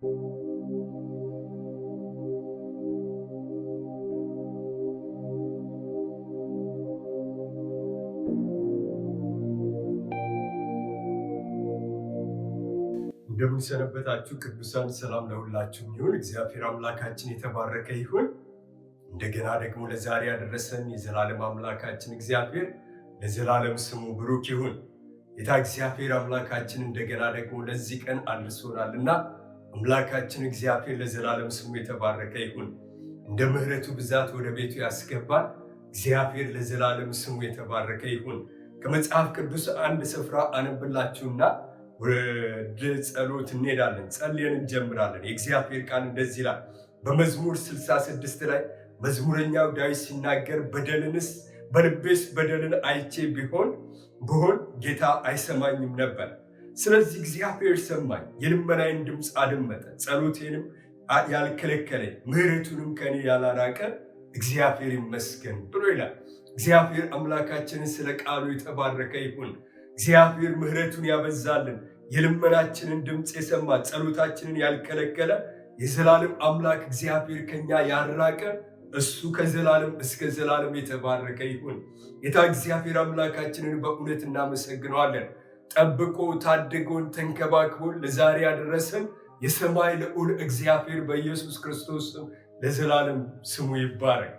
እንደምን ሰነበታችሁ ቅዱሳን፣ ሰላም ለሁላችሁም ይሁን። እግዚአብሔር አምላካችን የተባረከ ይሁን። እንደገና ደግሞ ለዛሬ ያደረሰን የዘላለም አምላካችን እግዚአብሔር ለዘላለም ስሙ ብሩክ ይሁን። ጌታ እግዚአብሔር አምላካችን እንደገና ደግሞ ለዚህ ቀን አድርሶናልና አምላካችን እግዚአብሔር ለዘላለም ስሙ የተባረከ ይሁን። እንደ ምሕረቱ ብዛት ወደ ቤቱ ያስገባል። እግዚአብሔር ለዘላለም ስሙ የተባረከ ይሁን። ከመጽሐፍ ቅዱስ አንድ ስፍራ አነብላችሁና ወደ ጸሎት እንሄዳለን። ጸልየን እንጀምራለን። የእግዚአብሔር ቃል እንደዚህ ይላል። በመዝሙር 66 ላይ መዝሙረኛው ዳዊት ሲናገር በልቤስ በደልን አይቼ ብሆን ጌታ አይሰማኝም ነበር። ስለዚህ እግዚአብሔር ሰማኝ፣ የልመናዬን ድምፅ አደመጠ፣ ጸሎቴንም ያልከለከለኝ፣ ምሕረቱንም ከኔ ያላራቀ እግዚአብሔር ይመስገን ብሎ ይላል። እግዚአብሔር አምላካችንን ስለ ቃሉ የተባረከ ይሁን። እግዚአብሔር ምሕረቱን ያበዛልን፣ የልመናችንን ድምፅ የሰማ፣ ጸሎታችንን ያልከለከለ የዘላለም አምላክ እግዚአብሔር ከኛ ያራቀ እሱ ከዘላለም እስከ ዘላለም የተባረከ ይሁን። ጌታ እግዚአብሔር አምላካችንን በእውነት እናመሰግነዋለን። ጠብቆ ታድጎን ተንከባክቦን ለዛሬ ያደረሰን የሰማይ ልዑል እግዚአብሔር በኢየሱስ ክርስቶስ ስም ለዘላለም ስሙ ይባረክ።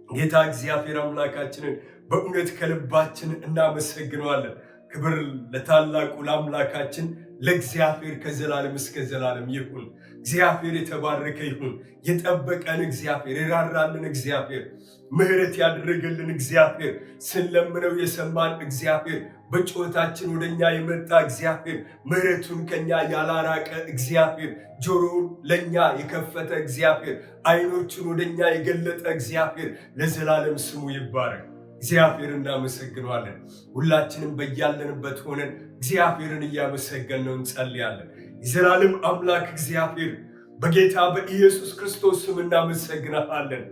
ጌታ እግዚአብሔር አምላካችንን በእውነት ከልባችን እናመሰግነዋለን። ክብር ለታላቁ ለአምላካችን ለእግዚአብሔር ከዘላለም እስከ ዘላለም ይሁን። እግዚአብሔር የተባረከ ይሁን። የጠበቀን እግዚአብሔር፣ የራራልን እግዚአብሔር፣ ምሕረት ያደረገልን እግዚአብሔር፣ ስንለምነው የሰማን እግዚአብሔር፣ በጩኸታችን ወደኛ የመጣ እግዚአብሔር፣ ምሕረቱን ከኛ ያላራቀ እግዚአብሔር፣ ጆሮውን ለኛ የከፈተ እግዚአብሔር፣ ዓይኖቹን ወደኛ የገለጠ እግዚአብሔር ለዘላለም ስሙ ይባረክ። እግዚአብሔር እናመሰግነዋለን። ሁላችንም በያለንበት ሆነን እግዚአብሔርን እያመሰገንነው እንጸልያለን። የዘላለም አምላክ እግዚአብሔር በጌታ በኢየሱስ ክርስቶስ ስም እናመሰግናለን።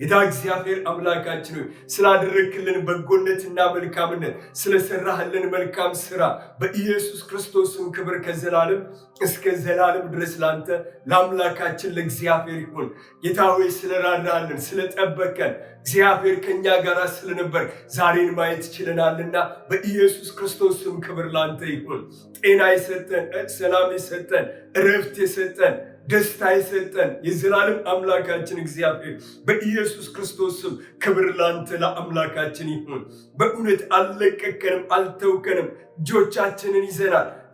ጌታ እግዚአብሔር አምላካችን ሆይ ስላደረግክልን በጎነትና መልካምነት፣ ስለሰራህልን መልካም ስራ በኢየሱስ ክርስቶስ ስም ክብር ከዘላለም እስከ ዘላለም ድረስ ላንተ ለአምላካችን ለእግዚአብሔር ይሁን። ጌታ ሆይ ስለራራልን፣ ስለጠበቀን፣ እግዚአብሔር ከኛ ጋር ስለነበር ዛሬን ማየት ችለናልና በኢየሱስ ክርስቶስ ስም ክብር ላንተ ይሁን። ጤና የሰጠን፣ ሰላም የሰጠን፣ እረፍት የሰጠን፣ ደስታ የሰጠን የዘላለም አምላካችን እግዚአብሔር በኢየሱስ ክርስቶስ ስም ክብር ላንተ ለአምላካችን ይሁን። በእውነት አልለቀቀንም፣ አልተውከንም። እጆቻችንን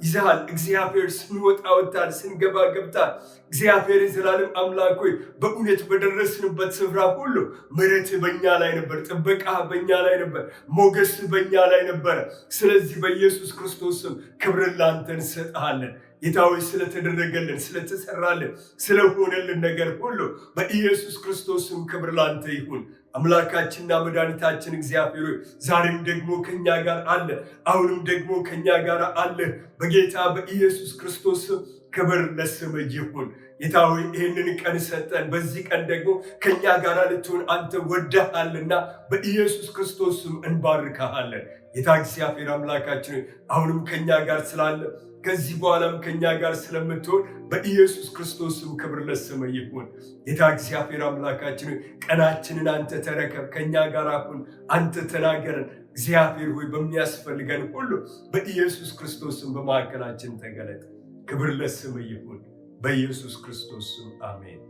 ይዘሃል እግዚአብሔር። ስንወጣ ወጥተሃል፣ ስንገባ ገብተሃል። እግዚአብሔር የዘላለም አምላክ ሆይ በእውነት በደረስንበት ስፍራ ሁሉ ምሕረት በእኛ ላይ ነበር፣ ጥበቃ በእኛ ላይ ነበር፣ ሞገስ በእኛ ላይ ነበረ። ስለዚህ በኢየሱስ ክርስቶስ ስም ክብርን ላንተ እንሰጥሃለን። ጌታ ሆይ ስለተደረገልን፣ ስለተሰራልን፣ ስለሆነልን ነገር ሁሉ በኢየሱስ ክርስቶስ ስም ክብር ላንተ ይሁን። አምላካችንና መድኃኒታችን እግዚአብሔር ሆይ ዛሬም ደግሞ ከኛ ጋር አለ፣ አሁንም ደግሞ ከኛ ጋር አለ። በጌታ በኢየሱስ ክርስቶስ ስም ክብር ለስምህ ይሁን። ጌታ ሆይ ይህንን ቀን ሰጠን። በዚህ ቀን ደግሞ ከኛ ጋር ልትሆን አንተ ወደሃልና በኢየሱስ ክርስቶስ ስም እንባርካሃለን። ጌታ እግዚአብሔር አምላካችን ሆይ አሁንም ከኛ ጋር ስላለ ከዚህ በኋላም ከኛ ጋር ስለምትሆን በኢየሱስ ክርስቶስ ስም ክብር ለስምህ ይሁን። ጌታ እግዚአብሔር አምላካችን ቀናችንን አንተ ተረከብ፣ ከኛ ጋር አሁን አንተ ተናገረን። እግዚአብሔር ሆይ በሚያስፈልገን ሁሉ በኢየሱስ ክርስቶስ ስም በማዕከላችን ተገለጥ። ክብር ለስምህ ይሁን በኢየሱስ ክርስቶስ ስም አሜን።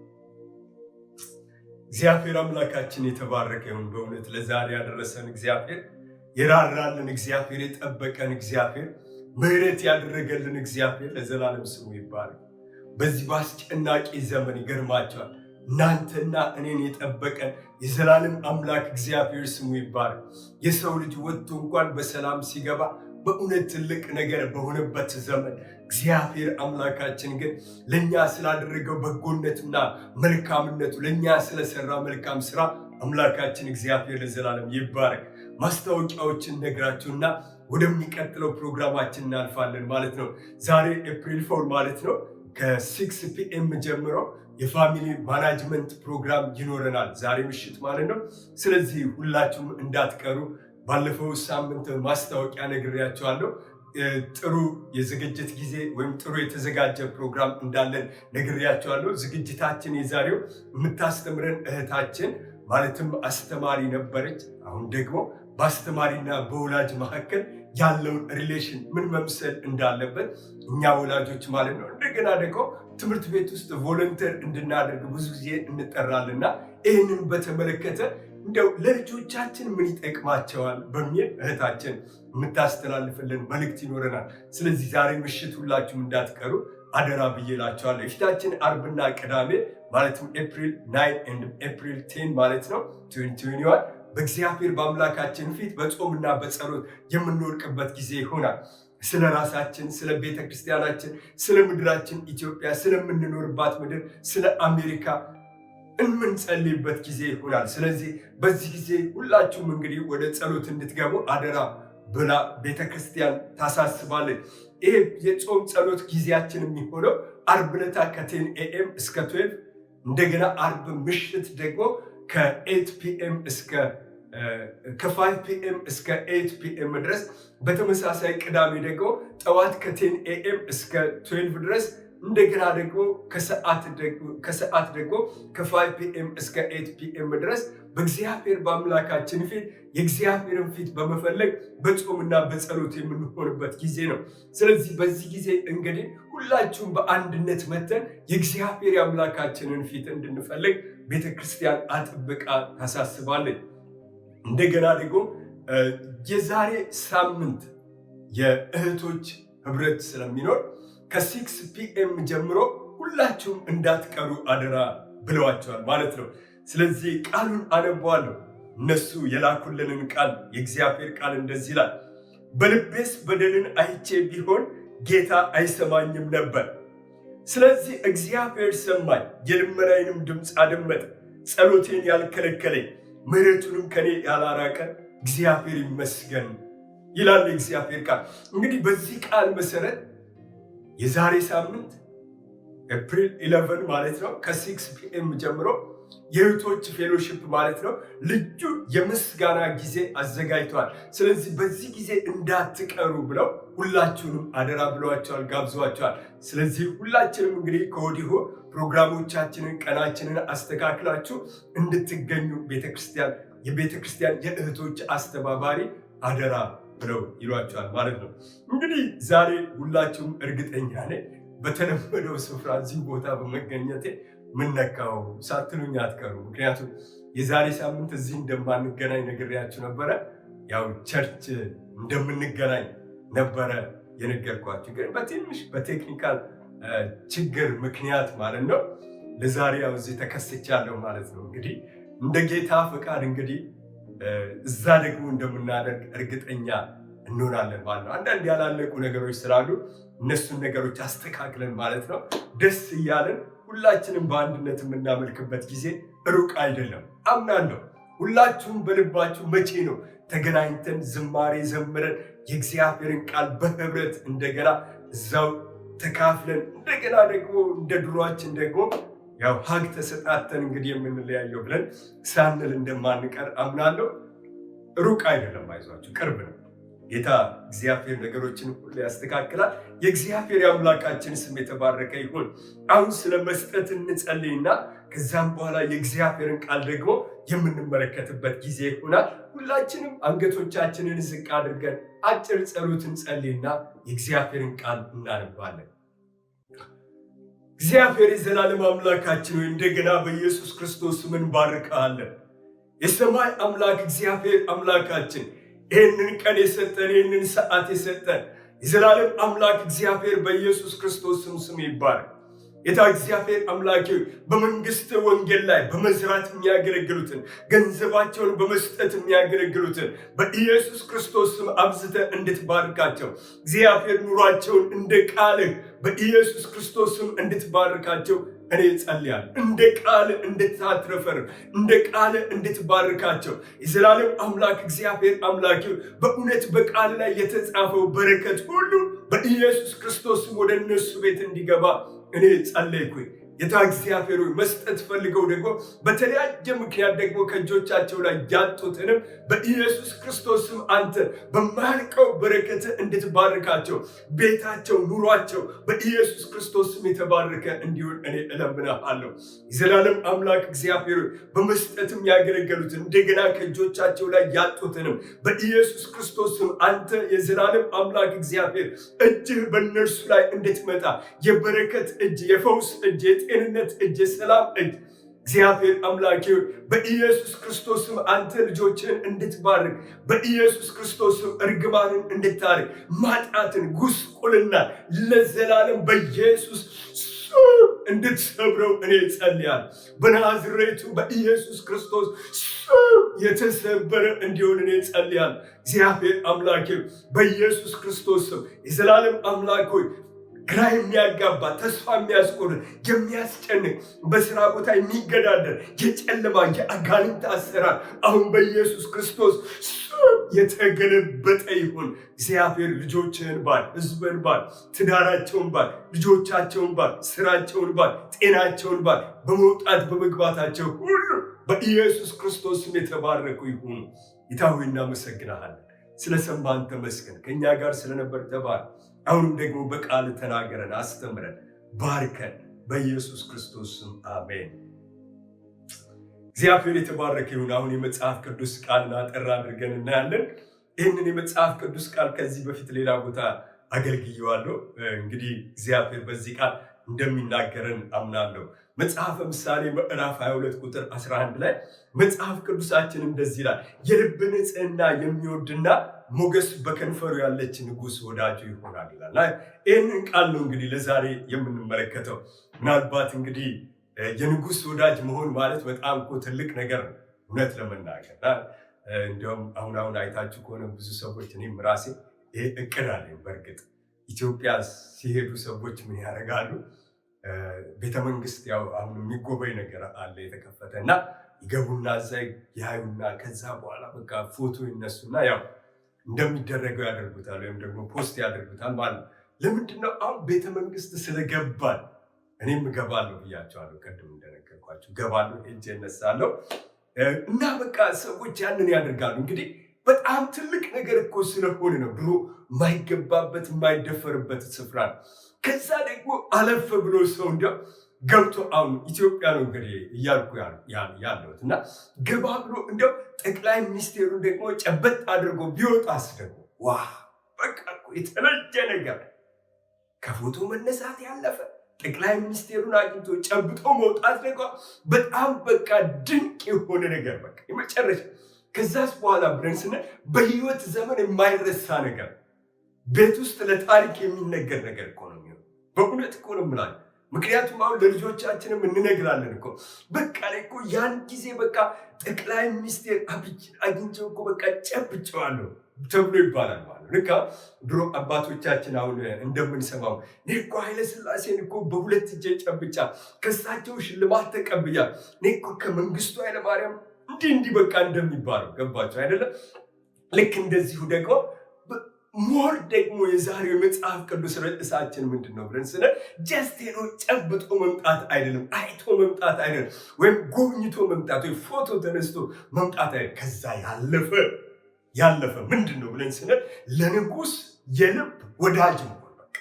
እግዚአብሔር አምላካችን የተባረከ ይሁን። በእውነት ለዛሬ ያደረሰን እግዚአብሔር፣ የራራልን እግዚአብሔር፣ የጠበቀን እግዚአብሔር፣ ምሕረት ያደረገልን እግዚአብሔር ለዘላለም ስሙ ይባረክ። በዚህ በአስጨናቂ ዘመን ይገርማቸዋል እናንተና እኔን የጠበቀን የዘላለም አምላክ እግዚአብሔር ስሙ ይባረክ። የሰው ልጅ ወጥቶ እንኳን በሰላም ሲገባ በእውነት ትልቅ ነገር በሆነበት ዘመን እግዚአብሔር አምላካችን ግን ለእኛ ስላደረገው በጎነትና መልካምነቱ፣ ለእኛ ስለሰራ መልካም ስራ አምላካችን እግዚአብሔር ለዘላለም ይባረክ። ማስታወቂያዎችን ነግራችሁና ወደሚቀጥለው ፕሮግራማችን እናልፋለን ማለት ነው። ዛሬ ኤፕሪል 4 ማለት ነው ከ6 ፒኤም ጀምሮ የፋሚሊ ማናጅመንት ፕሮግራም ይኖረናል ዛሬ ምሽት ማለት ነው። ስለዚህ ሁላችሁም እንዳትቀሩ። ባለፈው ሳምንት ማስታወቂያ ነግሬያቸዋለሁ። ጥሩ የዝግጅት ጊዜ ወይም ጥሩ የተዘጋጀ ፕሮግራም እንዳለን ነግሬያቸዋለሁ። ዝግጅታችን የዛሬው የምታስተምረን እህታችን ማለትም አስተማሪ ነበረች። አሁን ደግሞ በአስተማሪና በወላጅ መካከል ያለውን ሪሌሽን ምን መምሰል እንዳለበት እኛ ወላጆች ማለት ነው። እንደገና ደግሞ ትምህርት ቤት ውስጥ ቮለንተር እንድናደርግ ብዙ ጊዜ እንጠራልና ይህንን በተመለከተ እንደው ለልጆቻችን ምን ይጠቅማቸዋል በሚል እህታችን የምታስተላልፍልን መልእክት ይኖረናል። ስለዚህ ዛሬ ምሽት ሁላችሁም እንዳትቀሩ አደራ ብዬላቸዋለሁ። የፊታችን አርብና ቅዳሜ ማለትም ኤፕሪል 9 እና ኤፕሪል 10 ማለት ነው 2021 በእግዚአብሔር በአምላካችን ፊት በጾምና በጸሎት የምንወድቅበት ጊዜ ይሆናል። ስለ ራሳችን፣ ስለ ቤተ ክርስቲያናችን፣ ስለ ምድራችን ኢትዮጵያ፣ ስለምንኖርባት ምድር፣ ስለ አሜሪካ የምንጸልይበት ጊዜ ይሆናል። ስለዚህ በዚህ ጊዜ ሁላችሁም እንግዲህ ወደ ጸሎት እንድትገቡ አደራ ብላ ቤተክርስቲያን ታሳስባለች። ይሄ የጾም ጸሎት ጊዜያችን የሚሆነው አርብ ዕለት ከ10 AM እስከ 12 እንደገና አርብ ምሽት ደግሞ ከ8 PM እስከ ከ5 PM እስከ 8 PM ድረስ፣ በተመሳሳይ ቅዳሜ ደግሞ ጠዋት ከ10 AM እስከ 12 ድረስ፣ እንደገና ደግሞ ከሰዓት ደግሞ ከ5 PM እስከ 8 PM ድረስ በእግዚአብሔር በአምላካችን ፊት የእግዚአብሔርን ፊት በመፈለግ በጾምና በጸሎት የምንሆንበት ጊዜ ነው። ስለዚህ በዚህ ጊዜ እንግዲህ ሁላችሁም በአንድነት መተን የእግዚአብሔር የአምላካችንን ፊት እንድንፈልግ ቤተክርስቲያን አጥብቃ ታሳስባለች። እንደገና ደግሞ የዛሬ ሳምንት የእህቶች ህብረት ስለሚኖር ከ6 PM ጀምሮ ሁላችሁም እንዳትቀሩ አደራ ብለዋቸዋል ማለት ነው። ስለዚህ ቃሉን አነበዋለሁ። እነሱ የላኩልንን ቃል የእግዚአብሔር ቃል እንደዚህ ይላል። በልቤስ በደልን አይቼ ቢሆን ጌታ አይሰማኝም ነበር። ስለዚህ እግዚአብሔር ሰማኝ፣ የልመናዬንም ድምፅ አደመጠ። ጸሎቴን ያልከለከለኝ ምሕረቱንም ከኔ ያላራቀ እግዚአብሔር ይመስገን ይላል የእግዚአብሔር ቃል። እንግዲህ በዚህ ቃል መሰረት የዛሬ ሳምንት ኤፕሪል 11 ማለት ነው ከ6 PM ጀምሮ የእህቶች ፌሎሺፕ ማለት ነው ልዩ የምስጋና ጊዜ አዘጋጅተዋል። ስለዚህ በዚህ ጊዜ እንዳትቀሩ ብለው ሁላችሁንም አደራ ብለዋቸዋል፣ ጋብዘዋቸዋል። ስለዚህ ሁላችንም እንግዲህ ከወዲሁ ፕሮግራሞቻችንን ቀናችንን አስተካክላችሁ እንድትገኙ የቤተክርስቲያን የእህቶች አስተባባሪ አደራ ብለው ይሏቸዋል ማለት ነው። እንግዲህ ዛሬ ሁላችሁም እርግጠኛ ነኝ በተለመደው ስፍራ እዚህ ቦታ በመገኘቴ ምነካው ሳትሉኝ አትቀሩ። ምክንያቱም የዛሬ ሳምንት እዚህ እንደማንገናኝ ነግሬያችሁ ነበረ። ያው ቸርች እንደምንገናኝ ነበረ የነገርኳችሁ፣ ግን በትንሽ በቴክኒካል ችግር ምክንያት ማለት ነው ለዛሬ ያው እዚህ ተከስቻለሁ ማለት ነው። እንግዲህ እንደ ጌታ ፈቃድ እንግዲህ እዛ ደግሞ እንደምናደርግ እርግጠኛ እንሆናለን ማለት ነው። አንዳንድ ያላለቁ ነገሮች ስላሉ እነሱን ነገሮች አስተካክለን ማለት ነው ደስ እያለን ሁላችንም በአንድነት የምናመልክበት ጊዜ ሩቅ አይደለም አምናለሁ። ሁላችሁም በልባችሁ መቼ ነው ተገናኝተን ዝማሬ ዘምረን የእግዚአብሔርን ቃል በህብረት እንደገና እዛው ተካፍለን እንደገና ደግሞ እንደ ድሯችን ደግሞ ያው ሀግ ተሰጣተን እንግዲህ የምንለያየው ብለን ሳንል እንደማንቀር አምናለሁ። ሩቅ አይደለም፣ አይዟችሁ፣ ቅርብ ነው። ጌታ እግዚአብሔር ነገሮችን ሁሉ ያስተካክላል። የእግዚአብሔር የአምላካችን ስም የተባረከ ይሁን። አሁን ስለ መስጠት እንጸልይና ከዛም በኋላ የእግዚአብሔርን ቃል ደግሞ የምንመለከትበት ጊዜ ይሆናል። ሁላችንም አንገቶቻችንን ዝቅ አድርገን አጭር ጸሎት እንጸልይና የእግዚአብሔርን ቃል እናነባለን። እግዚአብሔር የዘላለም አምላካችን ሆይ እንደገና በኢየሱስ ክርስቶስ ስም እንባርክሃለን። የሰማይ አምላክ እግዚአብሔር አምላካችን ይህንን ቀን የሰጠን ይህንን ሰዓት የሰጠን የዘላለም አምላክ እግዚአብሔር በኢየሱስ ክርስቶስ ስም ይባረክ። ጌታ እግዚአብሔር አምላኬ በመንግስት ወንጌል ላይ በመዝራት የሚያገለግሉትን ገንዘባቸውን በመስጠት የሚያገለግሉትን በኢየሱስ ክርስቶስ ስም አብዝተ እንድትባርካቸው እግዚአብሔር ኑሯቸውን እንደ ቃልህ በኢየሱስ ክርስቶስ ስም እንድትባርካቸው እኔ ጸልያለሁ። እንደ ቃል እንድታትረፈርም እንደ ቃል እንድትባርካቸው የዘላለም አምላክ እግዚአብሔር አምላኬ በእውነት በቃል ላይ የተጻፈው በረከት ሁሉ በኢየሱስ ክርስቶስ ወደ እነሱ ቤት እንዲገባ እኔ ጸለይኩኝ። ጌታ እግዚአብሔር መስጠት ፈልገው ደግሞ በተለያየ ምክንያት ደግሞ ከእጆቻቸው ላይ ያጡትንም በኢየሱስ ክርስቶስም አንተ በማያልቀው በረከት እንድትባርካቸው ቤታቸው፣ ኑሯቸው በኢየሱስ ክርስቶስም የተባረከ እንዲሆን እኔ እለምናለሁ። የዘላለም አምላክ እግዚአብሔር በመስጠትም ያገለገሉትን እንደገና ከእጆቻቸው ላይ ያጡትንም በኢየሱስ ክርስቶስም አንተ የዘላለም አምላክ እግዚአብሔር እጅህ በእነርሱ ላይ እንድትመጣ የበረከት እጅ፣ የፈውስ እጅ፣ የጤንነት እጅ፣ የሰላም እጅ እግዚአብሔር አምላኬ በኢየሱስ ክርስቶስም አንተ ልጆችን እንድትባርክ በኢየሱስ ክርስቶስም እርግማንን እንድታርቅ ማጣትን፣ ጉስቁልና ለዘላለም በኢየሱስ እንድትሰብረው እኔ ጸልያለሁ። በናዝሬቱ በኢየሱስ ክርስቶስ የተሰበረ እንዲሆን እኔ ጸልያለሁ። እግዚአብሔር አምላኬ በኢየሱስ ክርስቶስ የዘላለም አምላክ ሆይ ግራ የሚያጋባ ተስፋ የሚያስቆርጥ የሚያስጨንቅ በስራ ቦታ የሚገዳደር የጨለማ የአጋንንት አሰራር አሁን በኢየሱስ ክርስቶስ የተገለበጠ ይሁን። እግዚአብሔር ልጆችህን ባል፣ ህዝብን ባል፣ ትዳራቸውን ባል፣ ልጆቻቸውን ባል፣ ስራቸውን ባል፣ ጤናቸውን ባል፣ በመውጣት በመግባታቸው ሁሉ በኢየሱስ ክርስቶስም የተባረኩ ይሁኑ። ጌታ ሆይ እናመሰግናለን። ስለሰማን ተመስገን። ከእኛ ጋር ስለነበር ተባረክ። አሁንም ደግሞ በቃል ተናገረን፣ አስተምረን፣ ባርከን በኢየሱስ ክርስቶስ ስም አሜን። እግዚአብሔር የተባረከ ይሁን። አሁን የመጽሐፍ ቅዱስ ቃልን አጠር አድርገን እናያለን። ይህንን የመጽሐፍ ቅዱስ ቃል ከዚህ በፊት ሌላ ቦታ አገልግየዋለሁ። እንግዲህ እግዚአብሔር በዚህ ቃል እንደሚናገረን አምናለሁ። መጽሐፈ ምሳሌ ምዕራፍ 22 ቁጥር 11 ላይ መጽሐፍ ቅዱሳችን እንደዚህ ይላል፣ የልብ ንጽሕና የሚወድና ሞገስ በከንፈሩ ያለች ንጉሥ ወዳጁ ይሆናል ይላል። ይህንን ቃል ነው እንግዲህ ለዛሬ የምንመለከተው። ምናልባት እንግዲህ የንጉሥ ወዳጅ መሆን ማለት በጣም እኮ ትልቅ ነገር ነው እውነት ለመናገር። እንዲሁም አሁን አይታችሁ ከሆነ ብዙ ሰዎች እኔም ራሴ ይሄ እቅድ አለኝ። በእርግጥ ኢትዮጵያ ሲሄዱ ሰዎች ምን ያደርጋሉ? ቤተመንግስት ያው አሁን የሚጎበኝ ነገር አለ የተከፈተ እና ይገቡና እዛ ያዩና ከዛ በኋላ በቃ ፎቶ ይነሱና ያው እንደሚደረገው ያደርጉታል ወይም ደግሞ ፖስት ያደርጉታል ማለት ነው። ለምንድነው? አሁን ቤተመንግስት ስለገባል እኔም እገባለሁ ብያቸዋለሁ። ቅድም እንደነገርኳቸው እገባለሁ፣ ሄጄ እነሳለሁ እና በቃ ሰዎች ያንን ያደርጋሉ። እንግዲህ በጣም ትልቅ ነገር እኮ ስለሆነ ነው። ድሮ የማይገባበት የማይደፈርበት ስፍራ ነው። ከዛ ደግሞ አለፈ ብሎ ሰው እንዲያው ገብቶ አሁን ኢትዮጵያ ነው እንግዲህ እያልኩ ያለሁት እና ገባ ብሎ እንዲያው ጠቅላይ ሚኒስቴሩ ደግሞ ጨበጥ አድርጎ ቢወጣስ ደግሞ ዋ በቃ እኮ የተለየ ነገር ከፎቶ መነሳት ያለፈ ጠቅላይ ሚኒስቴሩን አግኝቶ ጨብጦ መውጣት ደግሞ በጣም በቃ ድንቅ የሆነ ነገር በቃ የመጨረሻ። ከዛስ በኋላ ብለን ስናይ በህይወት ዘመን የማይረሳ ነገር ቤት ውስጥ ለታሪክ የሚነገር ነገር እኮ ነው የሚሆነው። በእውነት እኮ ነው የምላለው። ምክንያቱም አሁን ለልጆቻችንም እንነግራለን እኮ በቃ ላይ እኮ ያን ጊዜ በቃ ጠቅላይ ሚኒስቴር አግኝቼው እኮ በቃ ጨብጨዋለሁ ተብሎ ይባላል ማለት ነው። ልክ ድሮ አባቶቻችን አሁን እንደምንሰማው እኔ እኮ ኃይለሥላሴን እኮ በሁለት እጄ ጨብጫ ከሳቸው ሽልማት ተቀብያ እኔ እኮ ከመንግስቱ ኃይለማርያም እንዲህ በቃ እንደሚባለው ገባቸው አይደለም? ልክ እንደዚሁ ደግሞ ሞር ደግሞ የዛሬው መጽሐፍ ቅዱስ ርዕሳችን ምንድን ነው ብለን ስለ ጀስት ሄዶ ጨብጦ መምጣት አይደለም፣ አይቶ መምጣት አይደለም፣ ወይም ጎብኝቶ መምጣት ወይ ፎቶ ተነስቶ መምጣት አይደለም። ከዛ ያለፈ ምንድን ነው ብለን ስለ ለንጉስ የልብ ወዳጅ መሆን፣ በቃ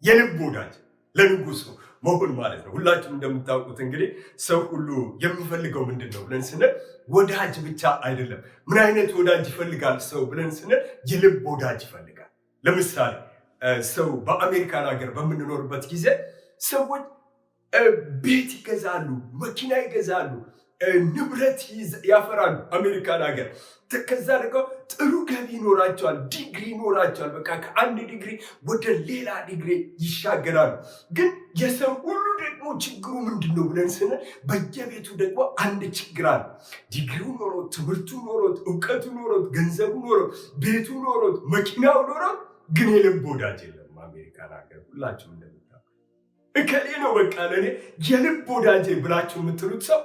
የልብ ወዳጅ ለንጉስ መሆን ማለት ነው። ሁላችሁም እንደምታውቁት እንግዲህ ሰው ሁሉ የሚፈልገው ምንድን ነው ብለን ስንል ወዳጅ ብቻ አይደለም። ምን አይነት ወዳጅ ይፈልጋል ሰው ብለን ስንል የልብ ወዳጅ ይፈልጋል። ለምሳሌ ሰው በአሜሪካን ሀገር በምንኖርበት ጊዜ ሰዎች ቤት ይገዛሉ፣ መኪና ይገዛሉ፣ ንብረት ያፈራሉ አሜሪካን ሀገር። ከዛ ደግሞ ጥሩ ገቢ ይኖራቸዋል፣ ዲግሪ ይኖራቸዋል። በቃ ከአንድ ዲግሪ ወደ ሌላ ዲግሪ ይሻገራሉ። ግን የሰው ሁሉ ደግሞ ችግሩ ምንድን ነው ብለን ስንል በየቤቱ ደግሞ አንድ ችግር አለ። ዲግሪው ኖሮት፣ ትምህርቱ ኖሮት፣ እውቀቱ ኖሮት፣ ገንዘቡ ኖሮት፣ ቤቱ ኖሮት፣ መኪናው ኖሮት ግን የልብ ወዳጅ የለም አሜሪካን ሀገር። ሁላችሁም እንደምታውቁ እከሌ ነው በቃ ለእኔ የልብ ወዳጄ ብላችሁ የምትሉት ሰው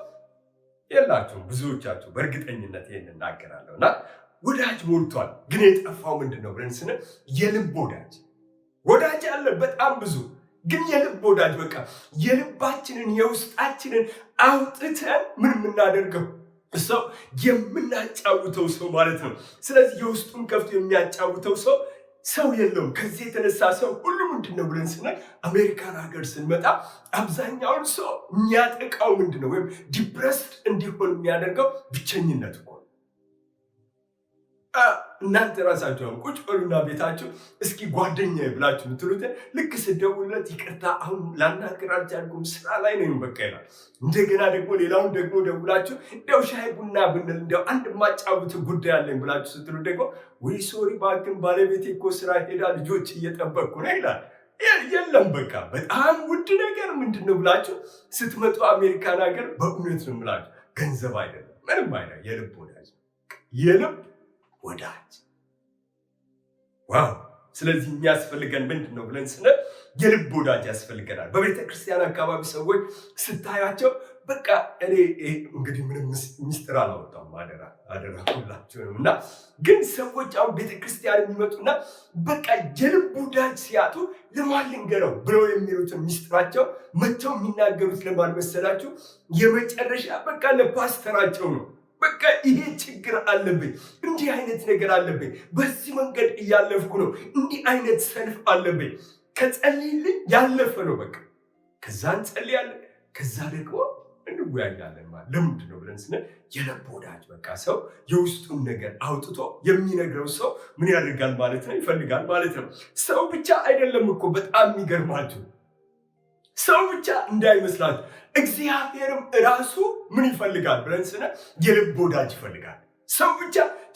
የላችሁም። ብዙዎቻችሁ በእርግጠኝነት ይህን እናገራለሁ። እና ወዳጅ ሞልቷል። ግን የጠፋው ምንድን ነው ብለን ስንል የልብ ወዳጅ አለ በጣም ብዙ። ግን የልብ ወዳጅ በቃ የልባችንን የውስጣችንን አውጥተን ምን የምናደርገው ሰው የምናጫውተው ሰው ማለት ነው። ስለዚህ የውስጡን ከፍቶ የሚያጫውተው ሰው የለውም። ከዚህ የተነሳ ሰው ሁሉ ምንድነው ብለን ስናይ አሜሪካን ሀገር ስንመጣ አብዛኛውን ሰው የሚያጠቃው ምንድነው ወይም ዲፕረስድ እንዲሆን የሚያደርገው ብቸኝነት እኮ። እናንተ ራሳችሁ ቁጭ በሉና ቤታችሁ እስኪ ጓደኛዬ ብላችሁ የምትሉትን ልክ ስደውለት ይቅርታ አሁን ላናግር አልቻልኩም ስራ ላይ ነኝ በቃ ይላል። እንደገና ደግሞ ሌላውን ደግሞ ደውላችሁ እንደው ሻይ ቡና ብንል እንደው አንድ ማጫወት ጉዳይ አለኝ ብላችሁ ስትሉ ደግሞ ወይ ሶሪ ባክን ባለቤቴ እኮ ስራ ሄዳ ልጆች እየጠበቅኩ ነው ይላል። የለም በቃ በጣም ውድ ነገር ምንድነው ብላችሁ ስትመጡ አሜሪካን ሀገር በእውነት ነው የምላችሁ ገንዘብ አይደለም ምንም አይደለም፣ የልብ ወዳጅ የልብ ወዳጅ። ዋው! ስለዚህ የሚያስፈልገን ምንድነው ብለን ስንል የልብ ወዳጅ ያስፈልገናል። በቤተ ክርስቲያን አካባቢ ሰዎች ስታያቸው በቃ እኔ እንግዲህ ምንም ሚስጥር አላወጣም አደራ ሁላችሁንም እና ግን ሰዎች አሁን ቤተክርስቲያን የሚመጡና በቃ የልብ ወዳጅ ሲያጡ ለማን ልንገረው ብለው የሚሉትን ሚስጥራቸው መተው የሚናገሩት ለማን መሰላችሁ? የመጨረሻ በቃ ለፓስተራቸው ነው። በቃ ይሄ ችግር አለብኝ፣ እንዲህ አይነት ነገር አለብኝ፣ በዚህ መንገድ እያለፍኩ ነው፣ እንዲህ አይነት ሰልፍ አለብኝ፣ ከጸልይልኝ ያለፈ ነው በቃ። ከዛ እንጸልያለን፣ ከዛ ደግሞ እንወያያለን። ማለት ለምንድን ነው ብለን ስንል የልብ ወዳጅ በቃ ሰው የውስጡን ነገር አውጥቶ የሚነግረው ሰው ምን ያደርጋል ማለት ነው? ይፈልጋል ማለት ነው። ሰው ብቻ አይደለም እኮ በጣም የሚገርማችሁ፣ ሰው ብቻ እንዳይመስላችሁ እግዚአብሔርም ራሱ ምን ይፈልጋል ብለን ስንል የልብ ወዳጅ ይፈልጋል።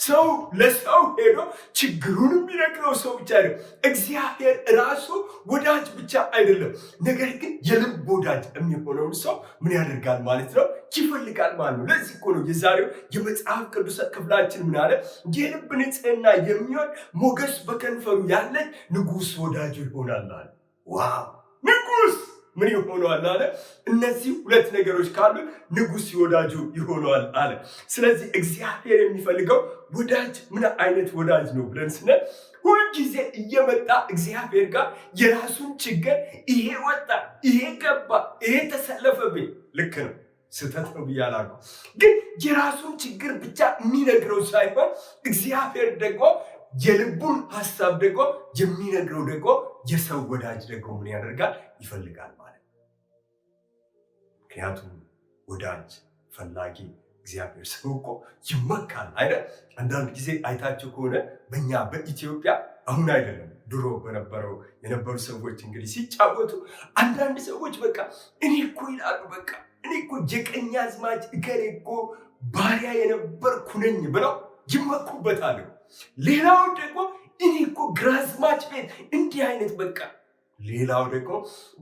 ሰው ለሰው ሄዶ ችግሩን የሚነግረው ሰው ብቻ አይደለም። እግዚአብሔር ራሱ ወዳጅ ብቻ አይደለም፣ ነገር ግን የልብ ወዳጅ የሚሆነውን ሰው ምን ያደርጋል ማለት ነው? ይፈልጋል ማለት ነው። ለዚህ እኮ ነው የዛሬው የመጽሐፍ ቅዱስ ክፍላችን ምን አለ? የልብ ንጽሕና የሚሆን ሞገስ በከንፈሩ ያለች ንጉሥ ወዳጁ ይሆናል አለ። ዋው! ንጉሥ ምን ይሆነዋል አለ? እነዚህ ሁለት ነገሮች ካሉ ንጉሥ ወዳጁ ይሆነዋል አለ። ስለዚህ እግዚአብሔር የሚፈልገው ወዳጅ ምን አይነት ወዳጅ ነው ብለን ስንል ሁልጊዜ እየመጣ እግዚአብሔር ጋር የራሱን ችግር ይሄ ወጣ፣ ይሄ ገባ፣ ይሄ ተሰለፈብኝ፣ ልክ ነው ስህተት ነው ብያለሁ፣ ግን የራሱን ችግር ብቻ የሚነግረው ሳይሆን እግዚአብሔር ደግሞ የልቡን ሐሳብ ደግሞ የሚነግረው ደግሞ የሰው ወዳጅ ደግሞ ምን ያደርጋል? ይፈልጋል ማለት ነው። ምክንያቱም ወዳጅ ፈላጊ እግዚአብሔር ሰው እኮ ይመካል አይደል? አንዳንድ ጊዜ አይታችሁ ከሆነ በእኛ በኢትዮጵያ አሁን አይደለም ድሮ የነበሩ ሰዎች እንግዲህ ሲጫወቱ አንዳንድ ሰዎች በቃ እኔ እኮ ይላሉ፣ በቃ እኔ እኮ የቀኛዝማች እገሌ እኮ ባሪያ የነበርኩ ነኝ ብለው ይመኩበታል። ሌላው ደግሞ እኔ እኮ ግራዝማች ቤት እንዲህ አይነት በቃ፣ ሌላው ደግሞ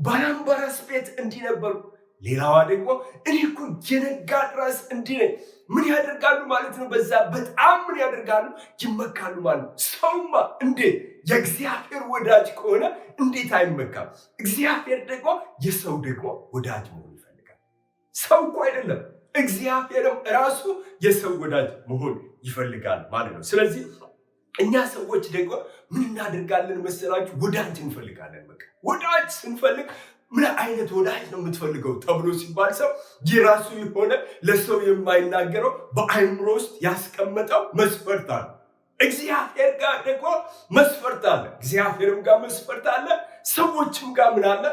ባላምባራስ ቤት እንዲህ ነበርኩ፣ ሌላዋ ደግሞ እኔ እኮ የነጋድ ራስ እንዲህ ነኝ። ምን ያደርጋሉ ማለት ነው? በዛ በጣም ምን ያደርጋሉ? ይመካሉ ማለት ነው። ሰውማ እንዴት የእግዚአብሔር ወዳጅ ከሆነ እንዴት አይመካም? እግዚአብሔር ደግሞ የሰው ደግሞ ወዳጅ መሆን ይፈልጋል። ሰው እኮ አይደለም፣ እግዚአብሔርም ራሱ የሰው ወዳጅ መሆን ይፈልጋል ማለት ነው። ስለዚህ እኛ ሰዎች ደግሞ ምን እናደርጋለን መሰላችሁ? ወዳጅ እንፈልጋለን። በቃ ወዳጅ ስንፈልግ ምን አይነት ወዳጅ ነው የምትፈልገው ተብሎ ሲባል ሰው የራሱ የሆነ ለሰው የማይናገረው በአእምሮ ውስጥ ያስቀመጠው መስፈርት አለ። እግዚአብሔር ጋር ደግሞ መስፈርት አለ። እግዚአብሔርም ጋር መስፈርት አለ። ሰዎችም ጋር ምን አለ?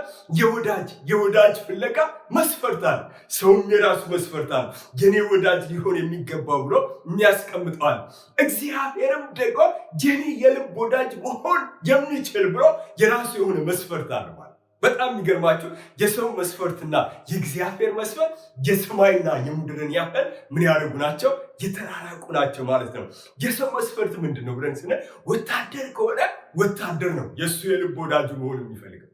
የወዳጅ ፍለጋ መስፈርት አለ። ሰውም የራሱ መስፈርት አለ። የኔ ወዳጅ ሊሆን የሚገባው ብሎ የሚያስቀምጠዋል። እግዚአብሔርም ደግሞ የኔ የልብ ወዳጅ መሆን የሚችል ብሎ የራሱ የሆነ መስፈርት አለ ማለት። በጣም የሚገርማችሁ የሰው መስፈርትና የእግዚአብሔር መስፈርት የሰማይና የምድርን ያህል ምን ያደርጉ ናቸው? የተራራቁ ናቸው ማለት ነው። የሰው መስፈርት ምንድን ነው ብለን ስንል ወታደር ከሆነ ወታደር ነው የእሱ የልብ ወዳጁ መሆን የሚፈልገው።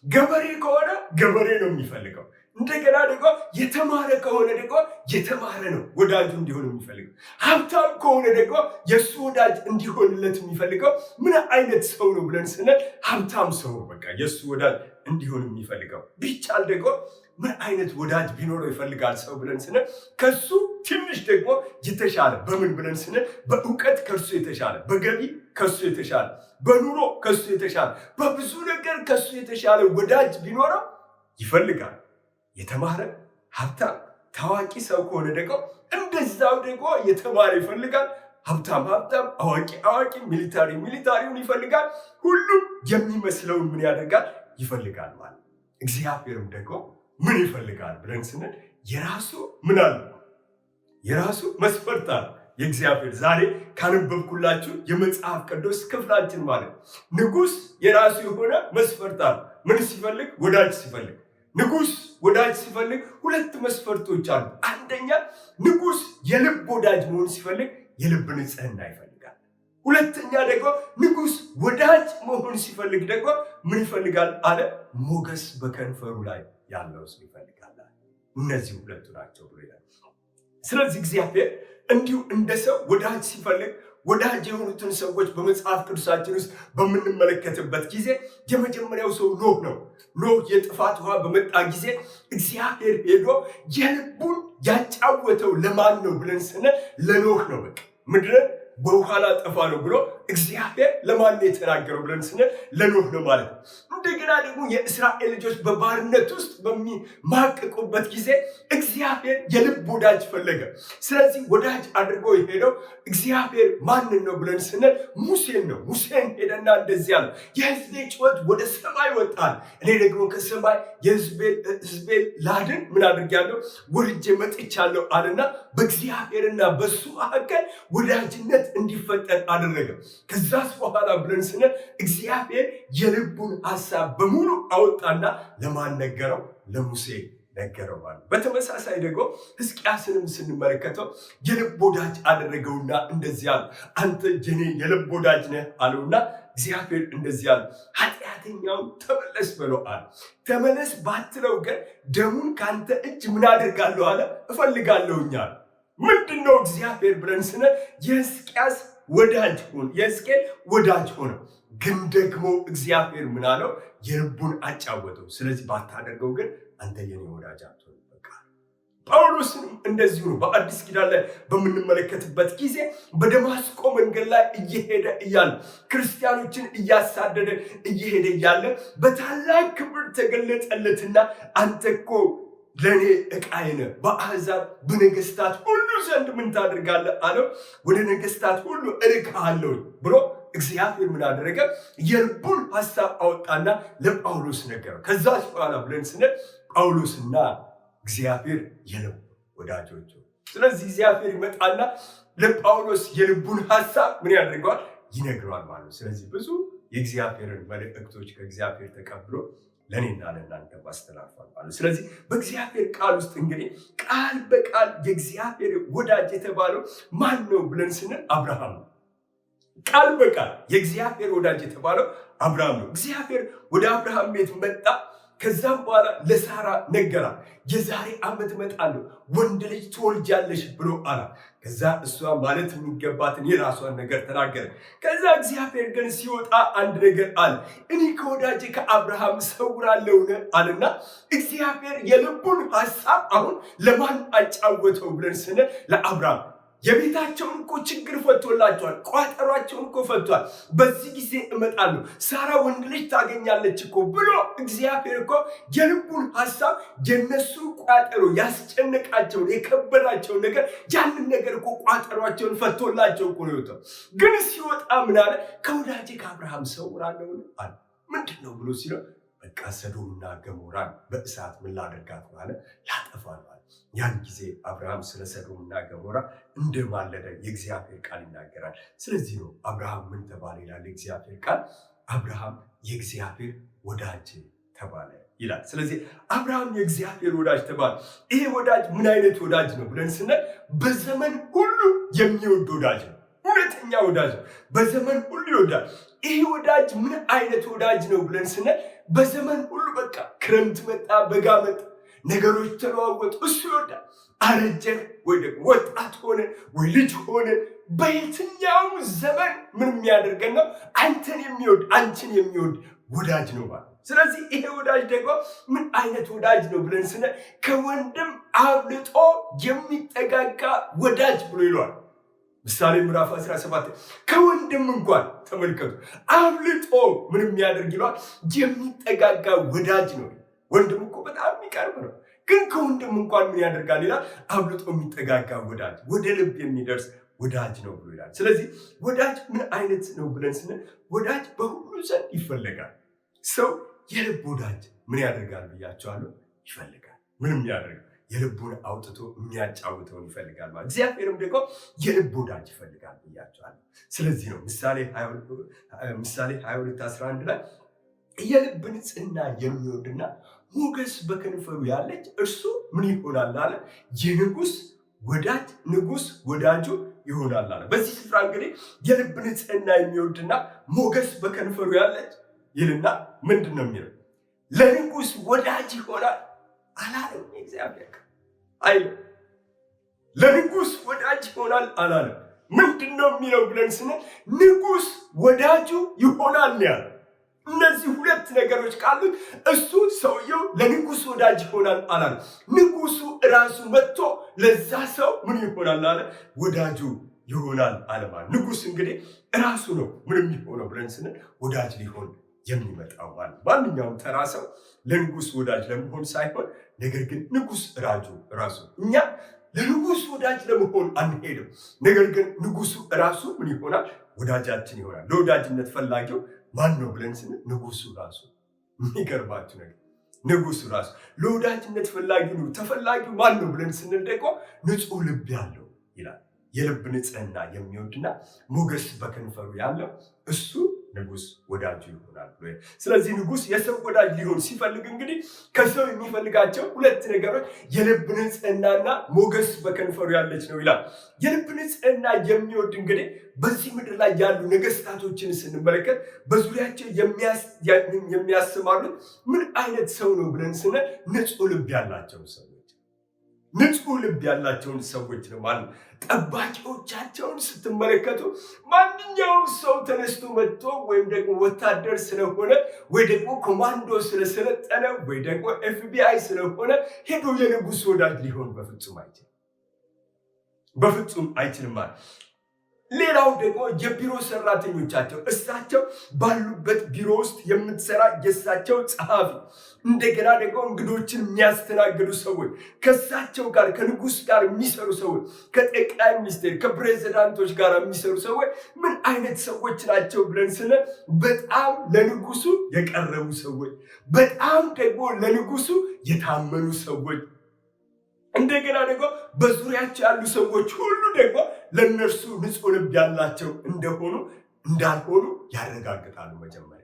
ገበሬ ከሆነ ገበሬ ነው የሚፈልገው። እንደገና ደግሞ የተማረ ከሆነ ደግሞ የተማረ ነው ወዳጁ እንዲሆን የሚፈልገው። ሀብታም ከሆነ ደግሞ የእሱ ወዳጅ እንዲሆንለት የሚፈልገው ምን አይነት ሰው ነው ብለን ስንል ሀብታም ሰው ነው በቃ የእሱ ወዳጅ እንዲሆን የሚፈልገው። ቢቻል ደግሞ ምን አይነት ወዳጅ ቢኖረው ይፈልጋል ሰው ብለን ስንል ከሱ ትንሽ ደግሞ የተሻለ በምን ብለን ስንል በእውቀት ከሱ የተሻለ፣ በገቢ ከሱ የተሻለ፣ በኑሮ ከሱ የተሻለ፣ በብዙ ነገር ከሱ የተሻለ ወዳጅ ቢኖረው ይፈልጋል። የተማረ ሀብታም ታዋቂ ሰው ከሆነ ደግሞ እንደዛው ደግሞ የተማረ ይፈልጋል። ሀብታም፣ አዋቂ፣ ሚሊታሪውን ይፈልጋል። ሁሉም የሚመስለውን ምን ያደርጋል? ይፈልጋል ማለት። እግዚአብሔርም ደግሞ ምን ይፈልጋል ብለን ስንል የራሱ ምን አለ? የራሱ መስፈርት አለ። የእግዚአብሔር ዛሬ ካነበብኩላችሁ የመጽሐፍ ቅዱስ ክፍላችን ማለት ንጉሥ የራሱ የሆነ መስፈርት አለ። ምን ሲፈልግ? ወዳጅ ሲፈልግ። ንጉሥ ወዳጅ ሲፈልግ ሁለት መስፈርቶች አሉ። አንደኛ ንጉሥ የልብ ወዳጅ መሆን ሲፈልግ የልብ ንጽህና ይፈልጋል። ሁለተኛ ደግሞ ንጉሥ ወዳጅ መሆን ሲፈልግ ደግሞ ምን ይፈልጋል አለ? ሞገስ በከንፈሩ ላይ ያለው ሰው ይፈልጋል። እነዚህ ሁለቱ ናቸው ብሎ ይላል። ስለዚህ እግዚአብሔር እንዲሁ እንደ ሰው ወዳጅ ሲፈልግ ወዳጅ የሆኑትን ሰዎች በመጽሐፍ ቅዱሳችን ውስጥ በምንመለከትበት ጊዜ የመጀመሪያው ሰው ኖህ ነው። ኖህ የጥፋት ውሃ በመጣ ጊዜ እግዚአብሔር ሄዶ የልቡን ያጫወተው ለማን ነው ብለን ስንል ለኖህ ነው። በቃ ምድርን በውሃ ላጠፋ ነው ብሎ እግዚአብሔር ለማን ነው የተናገረው ብለን ስንል ለኖህ ነው ማለት ነው። እንደገና ደግሞ የእስራኤል ልጆች በባርነት ውስጥ በሚማቀቁበት ጊዜ እግዚአብሔር የልብ ወዳጅ ፈለገ። ስለዚህ ወዳጅ አድርጎ የሄደው እግዚአብሔር ማንን ነው ብለን ስንል ሙሴን ነው። ሙሴን ሄደና እንደዚያ ነው የሕዝቤ ጩኸት ወደ ሰማይ ወጣል፣ እኔ ደግሞ ከሰማይ የሕዝቤን ላድን ምን አድርጊያለሁ? ወርጄ መጥቻለሁ አለና በእግዚአብሔርና በሱ መካከል ወዳጅነት እንዲፈጠር አደረገ። ከዛስ በኋላ ብለን ስንል እግዚአብሔር የልቡን ሐሳብ በሙሉ አወጣና ለማን ነገረው? ለሙሴ ነገረው ማለት። በተመሳሳይ ደግሞ ሕዝቅያስንም ስንመለከተው የልብ ወዳጅ አደረገውና እንደዚህ አለ፣ አንተ የኔ የልብ ወዳጅ ነህ አለውና እግዚአብሔር እንደዚህ አለ፣ ኃጢአተኛውን ተመለስ በለው አለ። ተመለስ ባትለው ግን ደሙን ካንተ እጅ ምን አደርጋለሁ አለ? እፈልጋለሁኛል። ምንድነው እግዚአብሔር ብለን ስንል የሕዝቅያስ ወዳጅ ሆነ፣ የሕዝቅኤል ወዳጅ ሆነ። ግን ደግሞ እግዚአብሔር ምን አለው? የልቡን አጫወተው። ስለዚህ ባታደርገው ግን አንተ የኔ ወዳጅ አትሆንም በቃ። ጳውሎስም እንደዚሁ ነው። በአዲስ ኪዳን ላይ በምንመለከትበት ጊዜ በደማስቆ መንገድ ላይ እየሄደ እያለ ክርስቲያኖችን እያሳደደ እየሄደ እያለ በታላቅ ክብር ተገለጠለትና አንተ እኮ ለእኔ ዕቃዬ ነህ፣ በአሕዛብ በነገስታት ሁሉ ዘንድ ምን ታደርጋለህ አለው? ወደ ነገስታት ሁሉ እልክሃለሁ ብሎ እግዚአብሔር ምን አደረገ? የልቡን ሐሳብ አወጣና ለጳውሎስ ነገረው። ከዛ በኋላ ብለን ስንል ጳውሎስና እግዚአብሔር የልብ ወዳጆች። ስለዚህ እግዚአብሔር ይመጣና ለጳውሎስ የልቡን ሐሳብ ምን ያደርገዋል? ይነግረዋል ማለት ነው። ስለዚህ ብዙ የእግዚአብሔርን መልእክቶች ከእግዚአብሔር ተቀብሎ ለእኔና ለእናንተ ማስተላልፏል ማለት። ስለዚህ በእግዚአብሔር ቃል ውስጥ እንግዲህ ቃል በቃል የእግዚአብሔር ወዳጅ የተባለው ማን ነው ብለን ስንል አብርሃም ነው። ቃል በቃል የእግዚአብሔር ወዳጅ የተባለው አብርሃም ነው። እግዚአብሔር ወደ አብርሃም ቤት መጣ። ከዛም በኋላ ለሳራ ነገራት። የዛሬ ዓመት እመጣለሁ ወንድ ልጅ ትወልጃለሽ ብሎ አላት። ከዛ እሷ ማለት የሚገባትን የራሷን ነገር ተናገረ። ከዛ እግዚአብሔር ግን ሲወጣ አንድ ነገር አለ። እኔ ከወዳጄ ከአብርሃም እሰውራለሁን አለና እግዚአብሔር የልቡን ሐሳብ አሁን ለማን አጫወተው ብለን ስንል ለአብርሃም። የቤታቸውን እኮ ችግር ፈቶላቸዋል። ቋጠሯቸውን እኮ ፈቷል። በዚህ ጊዜ እመጣለሁ ሳራ ወንድ ልጅ ታገኛለች እኮ ብሎ እግዚአብሔር እኮ የልቡን ሐሳብ የነሱ ቋጠሮ ያስጨነቃቸውን የከበዳቸውን ነገር ያንን ነገር እኮ ቋጠሯቸውን ፈቶላቸው እኮ ነው የወጣው። ግን ሲወጣ ምን አለ? ከወዳጄ ከአብርሃም እሰውራለሁ አለ። ምንድን ነው ብሎ ሲለው በቃ ሰዶምና ገሞራን በእሳት ምን ላደርጋት ማለት ላጠፋ ማለት። ያን ጊዜ አብርሃም ስለ ሰዶምና ገሞራ እንደማለደ የእግዚአብሔር ቃል ይናገራል። ስለዚህ ነው አብርሃም ምን ተባለ ይላል የእግዚአብሔር ቃል፣ አብርሃም የእግዚአብሔር ወዳጅ ተባለ ይላል። ስለዚህ አብርሃም የእግዚአብሔር ወዳጅ ተባለ። ይሄ ወዳጅ ምን አይነት ወዳጅ ነው ብለን ስንል በዘመን ሁሉ የሚወድ ወዳጅ ነው። እውነተኛ ወዳጅ ነው። በዘመን ሁሉ ይወዳል። ይሄ ወዳጅ ምን አይነት ወዳጅ ነው ብለን ስንል በዘመን ሁሉ በቃ ክረምት መጣ፣ በጋ መጣ፣ ነገሮች ተለዋወጡ፣ እሱ ይወዳል። አረጀን ወይ ደግሞ ወጣት ሆነ ወይ ልጅ ሆነ በየትኛውም ዘመን ምን የሚያደርገን ነው? አንተን የሚወድ አንቺን የሚወድ ወዳጅ ነው ማለት። ስለዚህ ይሄ ወዳጅ ደግሞ ምን አይነት ወዳጅ ነው ብለን ስነ ከወንድም አብልጦ የሚጠጋጋ ወዳጅ ብሎ ይለዋል። ምሳሌ ምዕራፍ 17 ከወንድም እንኳን ተመልከቱ አብልጦ ምን የሚያደርግ ይለዋል? የሚጠጋጋ ወዳጅ ነው። ወንድም እኮ በጣም የሚቀርብ ነው፣ ግን ከወንድም እንኳን ምን ያደርጋል ይላል? አብልጦ የሚጠጋጋ ወዳጅ፣ ወደ ልብ የሚደርስ ወዳጅ ነው ብሎ ይላል። ስለዚህ ወዳጅ ምን አይነት ነው ብለን ስንል ወዳጅ በሁሉ ዘንድ ይፈለጋል። ሰው የልብ ወዳጅ ምን ያደርጋል ብያቸዋለሁ? ይፈልጋል። ምንም ያደርግ የልቡን አውጥቶ የሚያጫውተውን ይፈልጋል ማለት። እግዚአብሔርም ደግሞ የልብ ወዳጅ ይፈልጋል ብያቸዋለሁ። ስለዚህ ነው ምሳሌ 22:11 ላይ የልብ ንጽሕና የሚወድና ሞገስ በከንፈሩ ያለች እርሱ ምን ይሆናል አለ? የንጉሥ ወዳጅ ንጉሥ ወዳጁ ይሆናል አለ። በዚህ ስፍራ እንግዲህ የልብ ንጽሕና የሚወድና ሞገስ በከንፈሩ ያለች ይልና ምንድን ነው የሚለው? ለንጉሥ ወዳጅ ይሆናል አላለም። እግዚአብሔር አይልም ለንጉሥ ወዳጅ ይሆናል አላለም። ምንድን ነው የሚለው ብለን ስንል ንጉሥ ወዳጁ ይሆናል ያለ። እነዚህ ሁለት ነገሮች ካሉት እሱ ሰውየው ለንጉሥ ወዳጅ ይሆናል አላለም። ንጉሱ ራሱ መጥቶ ለዛ ሰው ምን ይሆናል አለ? ወዳጁ ይሆናል አለ ማለት። ንጉሥ እንግዲህ ራሱ ነው ምን የሚሆነው ብለን ስንል ወዳጅ ሊሆን የሚመጣው ማለት። ማንኛውም ተራ ሰው ለንጉሥ ወዳጅ ለመሆን ሳይሆን ነገር ግን ንጉሥ ራሱ እኛ ለንጉሥ ወዳጅ ለመሆን አንሄድም። ነገር ግን ንጉሱ ራሱ ምን ይሆናል? ወዳጃችን ይሆናል። ለወዳጅነት ፈላጊው ማን ነው ብለን ስንል ንጉሱ ራሱ። የሚገርማችሁ ነገር ንጉሱ ራሱ ለወዳጅነት ተፈላጊው ማን ነው ብለን ስንል ደግሞ ንጹሕ ልብ ያለው ይላል። የልብ ንጽሕና የሚወድና ሞገስ በከንፈሩ ያለው እሱ ንጉሥ ወዳጁ ይሆናል ብሎ። ስለዚህ ንጉሥ የሰው ወዳጅ ሊሆን ሲፈልግ እንግዲህ ከሰው የሚፈልጋቸው ሁለት ነገሮች የልብ ንጽሕናና ሞገስ በከንፈሩ ያለች ነው ይላል። የልብ ንጽሕና የሚወድ እንግዲህ በዚህ ምድር ላይ ያሉ ነገስታቶችን ስንመለከት በዙሪያቸው የሚያሰማሩት ምን አይነት ሰው ነው ብለን ስንል ንጹሕ ልብ ያላቸው ሰዎች፣ ንጹሕ ልብ ያላቸውን ሰዎች ነው ማለት። ጠባቂዎቻቸውን ስትመለከቱ ማንኛውም ሰው ተነስቶ መጥቶ ወይም ደግሞ ወታደር ስለሆነ ወይ ደግሞ ኮማንዶ ስለሰለጠነ ወይ ደግሞ FBI ስለሆነ ሄዶ የንጉሥ ወዳጅ ሊሆን በፍጹም አይችልም ማለት። ሌላው ደግሞ የቢሮ ሰራተኞቻቸው እሳቸው ባሉበት ቢሮ ውስጥ የምትሰራ የእሳቸው ጸሐፊ፣ እንደገና ደግሞ እንግዶችን የሚያስተናግዱ ሰዎች፣ ከእሳቸው ጋር ከንጉሥ ጋር የሚሰሩ ሰዎች፣ ከጠቅላይ ሚኒስቴር ከፕሬዚዳንቶች ጋር የሚሰሩ ሰዎች ምን አይነት ሰዎች ናቸው ብለን ስለ በጣም ለንጉሱ የቀረቡ ሰዎች፣ በጣም ደግሞ ለንጉሱ የታመኑ ሰዎች፣ እንደገና ደግሞ በዙሪያቸው ያሉ ሰዎች ሁሉ ደግሞ ለነርሱ ንጹሕ ልብ ያላቸው እንዳልሆኑ ያረጋግጣሉ። መጀመሪያ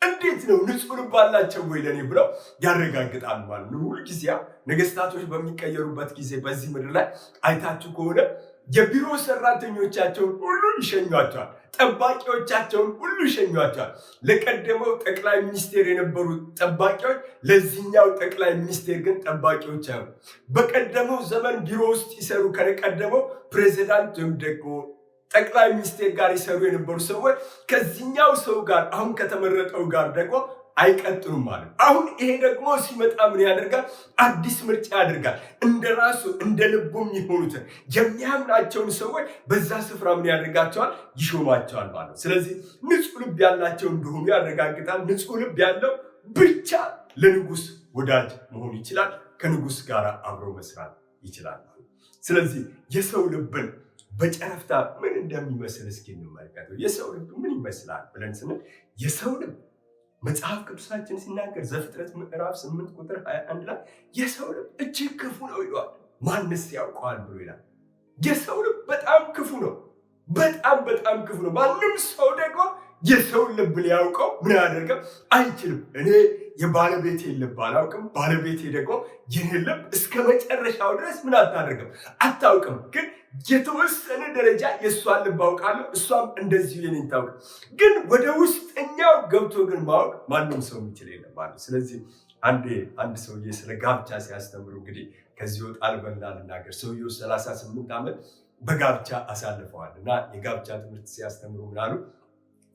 እንዴት ነው ንጹሕ ልብ አላቸው ወይ ለኔ ብለው ያረጋግጣሉ ማለት ነው። ሁልጊዜ ነገስታቶች በሚቀየሩበት ጊዜ በዚህ ምድር ላይ አይታችሁ ከሆነ የቢሮ ሰራተኞቻቸውን ሁሉ ይሸኟቸዋል፣ ጠባቂዎቻቸውን ሁሉ ይሸኟቸዋል። ለቀደመው ጠቅላይ ሚኒስቴር የነበሩ ጠባቂዎች ለዚህኛው ጠቅላይ ሚኒስቴር ግን ጠባቂዎች አሉ። በቀደመው ዘመን ቢሮ ውስጥ ይሰሩ ከቀደመው ፕሬዚዳንት ወይም ደግሞ ጠቅላይ ሚኒስቴር ጋር ይሰሩ የነበሩ ሰዎች ከዚህኛው ሰው ጋር አሁን ከተመረጠው ጋር ደግሞ አይቀጥሉም ማለት። አሁን ይሄ ደግሞ ሲመጣ ምን ያደርጋል? አዲስ ምርጫ ያደርጋል። እንደራሱ እንደ ልቡ የሚሆኑትን የሚያምናቸውን ሰዎች በዛ ስፍራ ምን ያደርጋቸዋል? ይሾማቸዋል ማለት። ስለዚህ ንጹሕ ልብ ያላቸው እንደሆኑ ያረጋግጣል። ንጹሕ ልብ ያለው ብቻ ለንጉሥ ወዳጅ መሆን ይችላል፣ ከንጉሥ ጋር አብሮ መስራት ይችላል። ስለዚህ የሰው ልብን በጨረፍታ ምን እንደሚመስል እስኪ እንመልከተው። የሰው ልብ ምን ይመስላል ብለን ስንል የሰው ልብ መጽሐፍ ቅዱሳችን ሲናገር ዘፍጥረት ምዕራፍ 8 ቁጥር 21 ላይ የሰው ልብ እጅግ ክፉ ነው ይሏል። ማንስ ያውቀዋል ብሎ ይላል። የሰው ልብ በጣም ክፉ ነው፣ በጣም ክፉ ነው። ማንም ሰው ደግሞ የሰውን ልብ ሊያውቀው ምን ያደርገው አይችልም። እኔ የባለቤቴ ልብ አላውቅም፣ ባለቤቴ ደግሞ የኔን ልብ እስከ መጨረሻው ድረስ ምን አታደርግም አታውቅም። ግን የተወሰነ ደረጃ የእሷን ልብ አውቃለሁ፣ እሷም እንደዚሁ የኔን ታውቅ። ግን ወደ ውስጠኛው ገብቶ ግን ማወቅ ማንም ሰው የሚችል የለም ማለት። ስለዚህ አንድ ሰውዬ ስለ ጋብቻ ሲያስተምሩ እንግዲህ ከዚህ ወጣ ልበልና ልናገር። ሰውየው 38 ዓመት በጋብቻ አሳልፈዋል እና የጋብቻ ትምህርት ሲያስተምሩ ምናሉ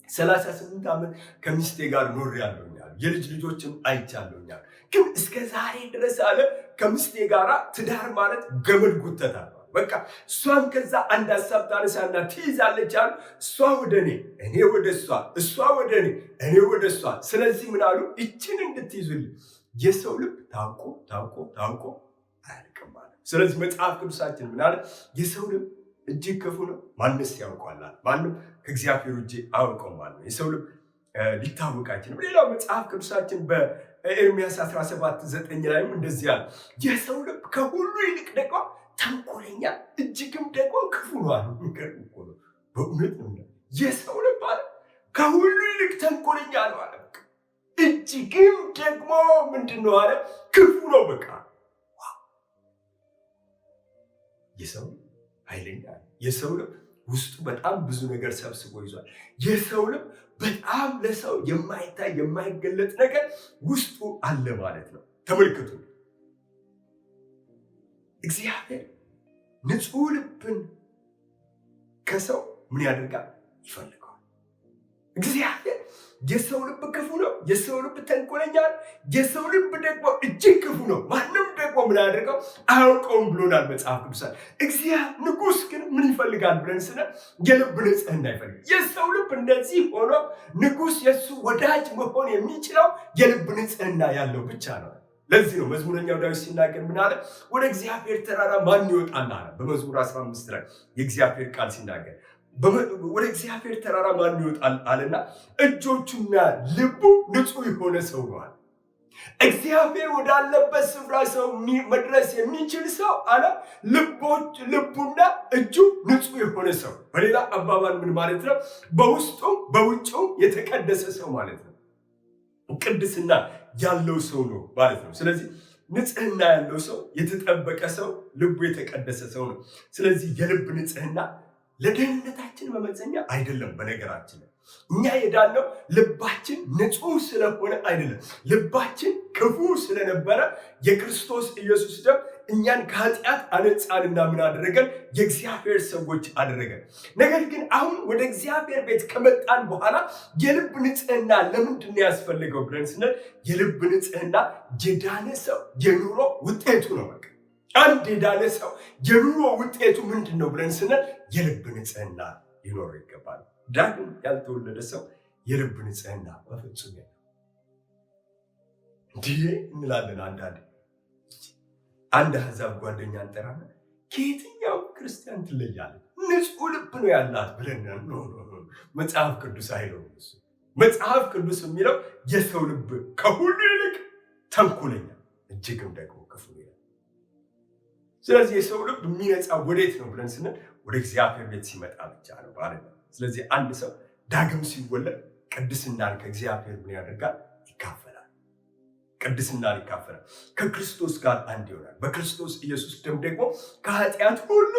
38 ዓመት ከሚስቴ ጋር ኖሬያለሁ አሉ። የልጅ ልጆችም አይቻለሁ። ግን እስከ ዛሬ ድረስ አለ ከሚስቴ ጋር ትዳር ማለት ገመድ ጉተታ ነው። በቃ እሷን ከዛ አንድ ሀሳብ ታነሳና ትይዛለች አሉ። እሷ ወደ እኔ፣ እኔ ወደ እሷ፣ እሷ ወደ እኔ፣ እኔ ወደ እሷ። ስለዚህ ምን አሉ? ይችን እንድትይዙልኝ የሰው ልብ ታውቆ ታውቆ ታውቆ አያልቅም ማለት። ስለዚህ መጽሐፍ ቅዱሳችን ምን አለ? የሰው ልብ እጅግ ክፉ ነው፣ ማንስ ያውቀዋል? ማንም ከእግዚአብሔር ውጭ አያውቀውም ማለት ነው። የሰው ልብ ሊታወቅ አይችልም። ሌላው መጽሐፍ ቅዱሳችን በኤርምያስ 17:9 ላይም እንደዚህ አለ፣ የሰው ልብ ከሁሉ ይልቅ ደግሞ ተንኮለኛ እጅግም ደግሞ ክፉ ነው አለ። የሚገርም እኮ ነው በእውነት ነው። የሰው ልብ አለ ከሁሉ ይልቅ ተንኮለኛ ነው አለ፣ እጅግም ደግሞ ምንድን ነው አለ? ክፉ ነው። በቃ የሰው ኃይለኛ፣ የሰው ልብ ውስጡ በጣም ብዙ ነገር ሰብስቦ ይዟል። የሰው ልብ በጣም ለሰው የማይታይ የማይገለጥ ነገር ውስጡ አለ ማለት ነው። ተመልከቱ፣ እግዚአብሔር ንጹሕ ልብን ከሰው ምን ያደርጋል? ይፈልገዋል። እግዚአብሔር የሰው ልብ ክፉ ነው፣ የሰው ልብ ተንኮለኛ ነው፣ የሰው ልብ ደግሞ እጅግ ክፉ ነው፣ ማንም ደግሞ ምን ያደርገው አያውቀውም ብሎናል መጽሐፍ ቅዱሳት። እግዚአብሔር ንጉሥ ግን ምን ይፈልጋል ብለን ስለ የልብ ንጽሕና ይፈልጋል። የሰው ልብ እንደዚህ ሆኖ ንጉሥ የእሱ ወዳጅ መሆን የሚችለው የልብ ንጽሕና ያለው ብቻ ነው። ለዚህ ነው መዝሙረኛው ዳዊት ሲናገር ምን አለ? ወደ እግዚአብሔር ተራራ ማን ይወጣል አለ። በመዝሙር 15 ላይ የእግዚአብሔር ቃል ሲናገር ወደ እግዚአብሔር ተራራ ማን ይወጣል አለና እጆቹና ልቡ ንጹሕ የሆነ ሰው ነው አለ። እግዚአብሔር ወዳለበት ስፍራ ሰው መድረስ የሚችል ሰው አለ ልቡና እጁ ንጹሕ የሆነ ሰው። በሌላ አባባል ምን ማለት ነው? በውስጡም በውጭውም የተቀደሰ ሰው ማለት ነው። ቅድስና ያለው ሰው ነው ማለት ነው። ስለዚህ ንጽሕና ያለው ሰው፣ የተጠበቀ ሰው፣ ልቡ የተቀደሰ ሰው ነው። ስለዚህ የልብ ንጽሕና ለደህንነታችን መመዘኛ አይደለም። በነገራችን እኛ የዳነው ልባችን ንጹሕ ስለሆነ አይደለም። ልባችን ክፉ ስለነበረ የክርስቶስ ኢየሱስ ደም እኛን ከኃጢአት አነጻንና ምን አደረገን? የእግዚአብሔር ሰዎች አደረገን። ነገር ግን አሁን ወደ እግዚአብሔር ቤት ከመጣን በኋላ የልብ ንጽሕና ለምንድን ነው ያስፈልገው ብለን ስንል የልብ ንጽሕና የዳነ ሰው የኑሮ ውጤቱ ነው። በቃ አንድ የዳነ ሰው የኑሮ ውጤቱ ምንድን ነው ብለን ስንል የልብ ንጽሕና ሊኖረው ይገባል። ዳግም ያልተወለደ ሰው የልብ ንጽሕና በፍጹም ያለው እንዲህ እንላለን። አንድ አሕዛብ ጓደኛ እንጠራና ከየትኛው ክርስቲያን ትለያለህ? ንጹሕ ልብ ነው ያላት ብለን መጽሐፍ ቅዱስ አይለው። መጽሐፍ ቅዱስ የሚለው የሰው ልብ ከሁሉ ይልቅ ተንኮለኛ እጅግም ደግሞ ክፉ ነው። ስለዚህ የሰው ልብ የሚነጻ ወዴት ነው ብለን ስንል ወደ እግዚአብሔር ቤት ሲመጣ ብቻ ነው ማለት ነው። ስለዚህ አንድ ሰው ዳግም ሲወለድ ቅድስናን ከእግዚአብሔር ምን ያደርጋል? ይካፈላል። ቅድስናን ይካፈላል። ከክርስቶስ ጋር አንድ ይሆናል። በክርስቶስ ኢየሱስ ደም ደግሞ ከኃጢአት ሁሉ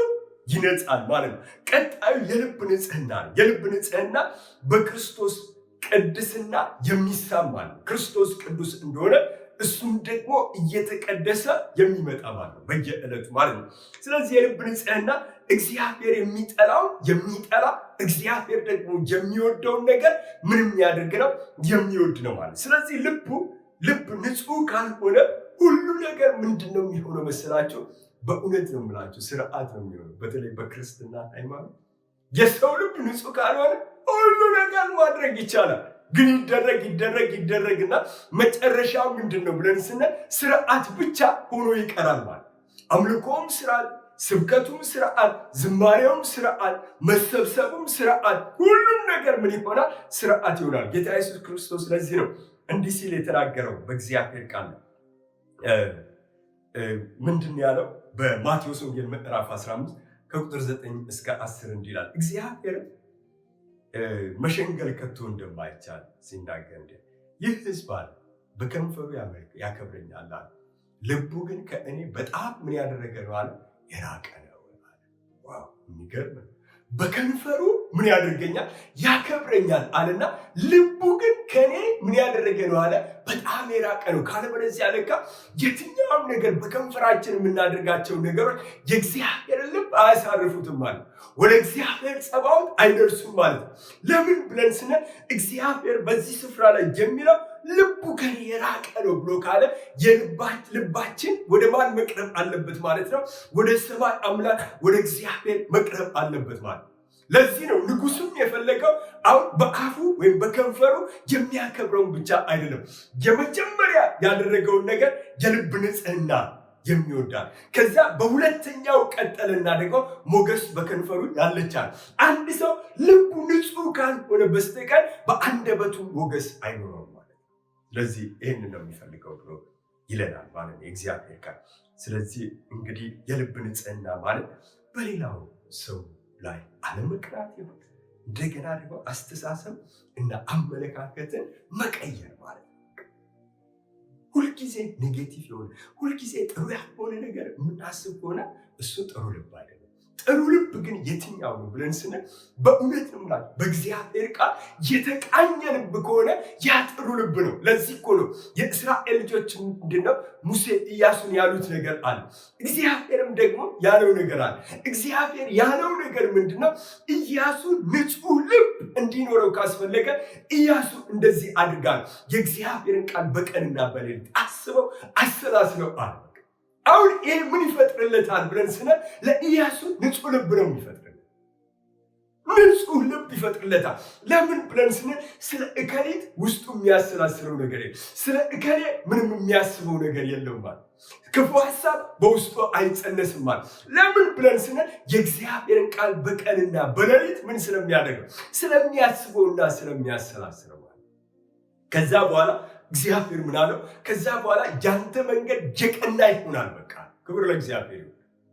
ይነጻል ማለት ነው። ቀጣዩ የልብ ንጽሕና ነው። የልብ ንጽሕና በክርስቶስ ቅድስና የሚሳማ ነው። ክርስቶስ ቅዱስ እንደሆነ እሱም ደግሞ እየተቀደሰ የሚመጣ ማለት ነው፣ በየዕለቱ ማለት ነው። ስለዚህ የልብ ንጽሕና እግዚአብሔር የሚጠላውን የሚጠላ እግዚአብሔር ደግሞ የሚወደውን ነገር ምን የሚያደርግ ነው? የሚወድ ነው ማለት። ስለዚህ ልብ ንጹሕ ካልሆነ ሁሉ ነገር ምንድን ነው የሚሆነው መሰላቸው? በእውነት ነው የምላቸው ስርዓት ነው የሚሆነው። በተለይ በክርስትና ሃይማኖት የሰው ልብ ንጹሕ ካልሆነ ሁሉ ነገር ማድረግ ይቻላል። ግን ይደረግና መጨረሻው ምንድን ነው ብለን ስናይ ስርዓት ብቻ ሆኖ ይቀራል ማለት። አምልኮም ስርዓት፣ ስብከቱም ስርዓት፣ ዝማሬውም ስርዓት፣ መሰብሰቡም ስርዓት፣ ሁሉም ነገር ምን ይሆናል? ስርዓት ይሆናል። ጌታ ኢየሱስ ክርስቶስ ለዚህ ነው እንዲህ ሲል የተናገረው በእግዚአብሔር ቃል ምንድን ያለው? በማቴዎስ ወንጌል ምዕራፍ 15 ከቁጥር 9 እስከ 10 እንዲህ ይላል። እግዚአብሔር መሸንገል ከቶ እንደማይቻል ሲናገር ይህ ሕዝብ አለ በከንፈሩ ያከብረኛል አለ፣ ልቡ ግን ከእኔ በጣም ምን ያደረገ ነው አለ የራቀ ነው አለ። ዋው የሚገርም ነው። በከንፈሩ ምን ያደርገኛል ያከብረኛል አለና ልቡ ግን ከኔ ምን ያደረገ ነው አለ በጣም የራቀ ነው ካለ በለዚያ ለካ የትኛውም ነገር በከንፈራችን የምናደርጋቸው ነገሮች የእግዚአብሔር ልብ አያሳርፉትም ማለት ወደ እግዚአብሔር ጸባዖት አይደርሱም ማለት ነው። ለምን ብለን ስንል እግዚአብሔር በዚህ ስፍራ ላይ የሚለው ልቡ ከኔ የራቀ ነው ብሎ ካለ ልባችን ወደ ማን መቅረብ አለበት ማለት ነው? ወደ ሰማይ አምላክ ወደ እግዚአብሔር መቅረብ አለበት ማለት ነው። ለዚህ ነው ንጉሱም የፈለገው አሁን በአፉ ወይም በከንፈሩ የሚያከብረውን ብቻ አይደለም። የመጀመሪያ ያደረገውን ነገር የልብ ንጽህና የሚወዳል። ከዛ በሁለተኛው ቀጠልና ደግሞ ሞገስ በከንፈሩ ያለቻል። አንድ ሰው ልቡ ንጹህ ካልሆነ በስተቀር በአንደበቱ ሞገስ አይኖረውም ማለት ነው። ስለዚህ ይህን ነው የሚፈልገው ብሎ ይለናል ማለት ነው የእግዚአብሔር ቃል። ስለዚህ እንግዲህ የልብ ንጽህና ማለት በሌላው ሰው ላይ አለመቅናት ይሁን እንደገና ደግሞ አስተሳሰብ እና አመለካከትን መቀየር ማለት ነው። ሁልጊዜ ኔጌቲቭ የሆነ ሁልጊዜ ጥሩ ያልሆነ ነገር የምናስብ ከሆነ እሱ ጥሩ ልብ አይደለም። ጥሩ ልብ ግን የትኛው ነው ብለን ስንል በእውነት ነው ማለት በእግዚአብሔር ቃል የተቃኘ ልብ ከሆነ ያ ጥሩ ልብ ነው። ለዚህ እኮ ነው የእስራኤል ልጆች ምንድነው ሙሴ ኢያሱን ያሉት ነገር አለ፣ እግዚአብሔርም ደግሞ ያለው ነገር አለ። እግዚአብሔር ያለው ነገር ምንድነው? ኢያሱ ንጹህ ልብ እንዲኖረው ካስፈለገ ኢያሱ እንደዚህ አድርጋል፣ የእግዚአብሔርን ቃል በቀንና በሌሊት አስበው አሰላስለው አለ። አሁን ይሄ ምን ይፈጥርለታል ብለን ስንል ለኢያሱ ንጹህ ልብ ነው የሚፈጥርለት። ንጹህ ልብ ይፈጥርለታል። ለምን ብለን ስንል ስለ እከሌት ውስጡ የሚያሰላስለው ነገር የለም። ስለ እከሌ ምንም የሚያስበው ነገር የለውም ማለት ክፉ ሀሳብ በውስጡ አይጸነስም ማለት። ለምን ብለን ስንል የእግዚአብሔርን ቃል በቀንና በሌሊት ምን ስለሚያደርገው ስለሚያስበውና ስለሚያሰላስለው ማለት። ከዛ በኋላ እግዚአብሔር ምን አለው? ከዛ በኋላ ያንተ መንገድ የቀና ይሆናል። በቃ ክብር ለእግዚአብሔር።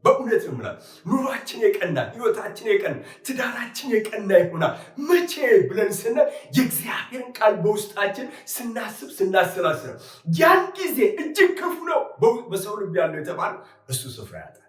በእውነት ነው ማለት ኑሯችን የቀና ህይወታችን የቀና ትዳራችን የቀና ይሆናል። መቼ ብለን ስንል የእግዚአብሔርን ቃል በውስጣችን ስናስብ ስናሰላስል፣ ያን ጊዜ እጅግ ክፉ ነው በሰው ልብ ያለው የተባለው እሱ ስፍራ ያጣል።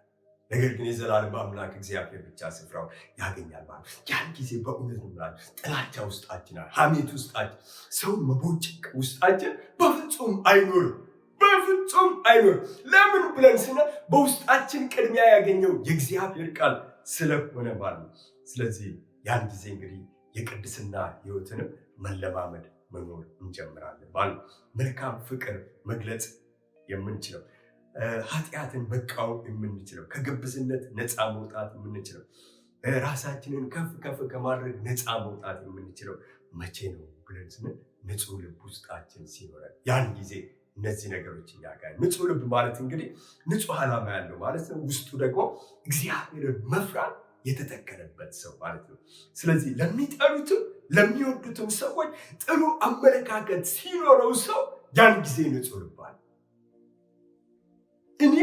ነገር ግን የዘላለም አምላክ እግዚአብሔር ብቻ ስፍራው ያገኛል ማለት ያን ጊዜ በእውነት ነው ማለት ጥላቻ ውስጣችን፣ ሐሜት ውስጣችን፣ ሰው መቦጨቅ ውስጣችን በፍጹም አይኖርም። በፍጹም አይኖርም። ለምን ብለን ስንል በውስጣችን ቅድሚያ ያገኘው የእግዚአብሔር ቃል ስለሆነ ማለት ነው። ስለዚህ ያን ጊዜ እንግዲህ የቅድስና ህይወትንም መለማመድ መኖር እንጀምራለን ማለት መልካም ፍቅር መግለጽ የምንችለው፣ ኃጢአትን መቃወም የምንችለው፣ ከግብዝነት ነፃ መውጣት የምንችለው፣ ራሳችንን ከፍ ከፍ ከማድረግ ነፃ መውጣት የምንችለው መቼ ነው ብለን ስንል ንጹህ ልብ ውስጣችን ሲኖረን ያን ጊዜ እነዚህ ነገሮች ያጋል። ንጹህ ልብ ማለት እንግዲህ ንጹህ ዓላማ ያለው ማለት ነው። ውስጡ ደግሞ እግዚአብሔርን መፍራት የተተከለበት ሰው ማለት ነው። ስለዚህ ለሚጠሉትም ለሚወዱትም ሰዎች ጥሩ አመለካከት ሲኖረው ሰው ያን ጊዜ ንጹህ ልብ አለ። እኔ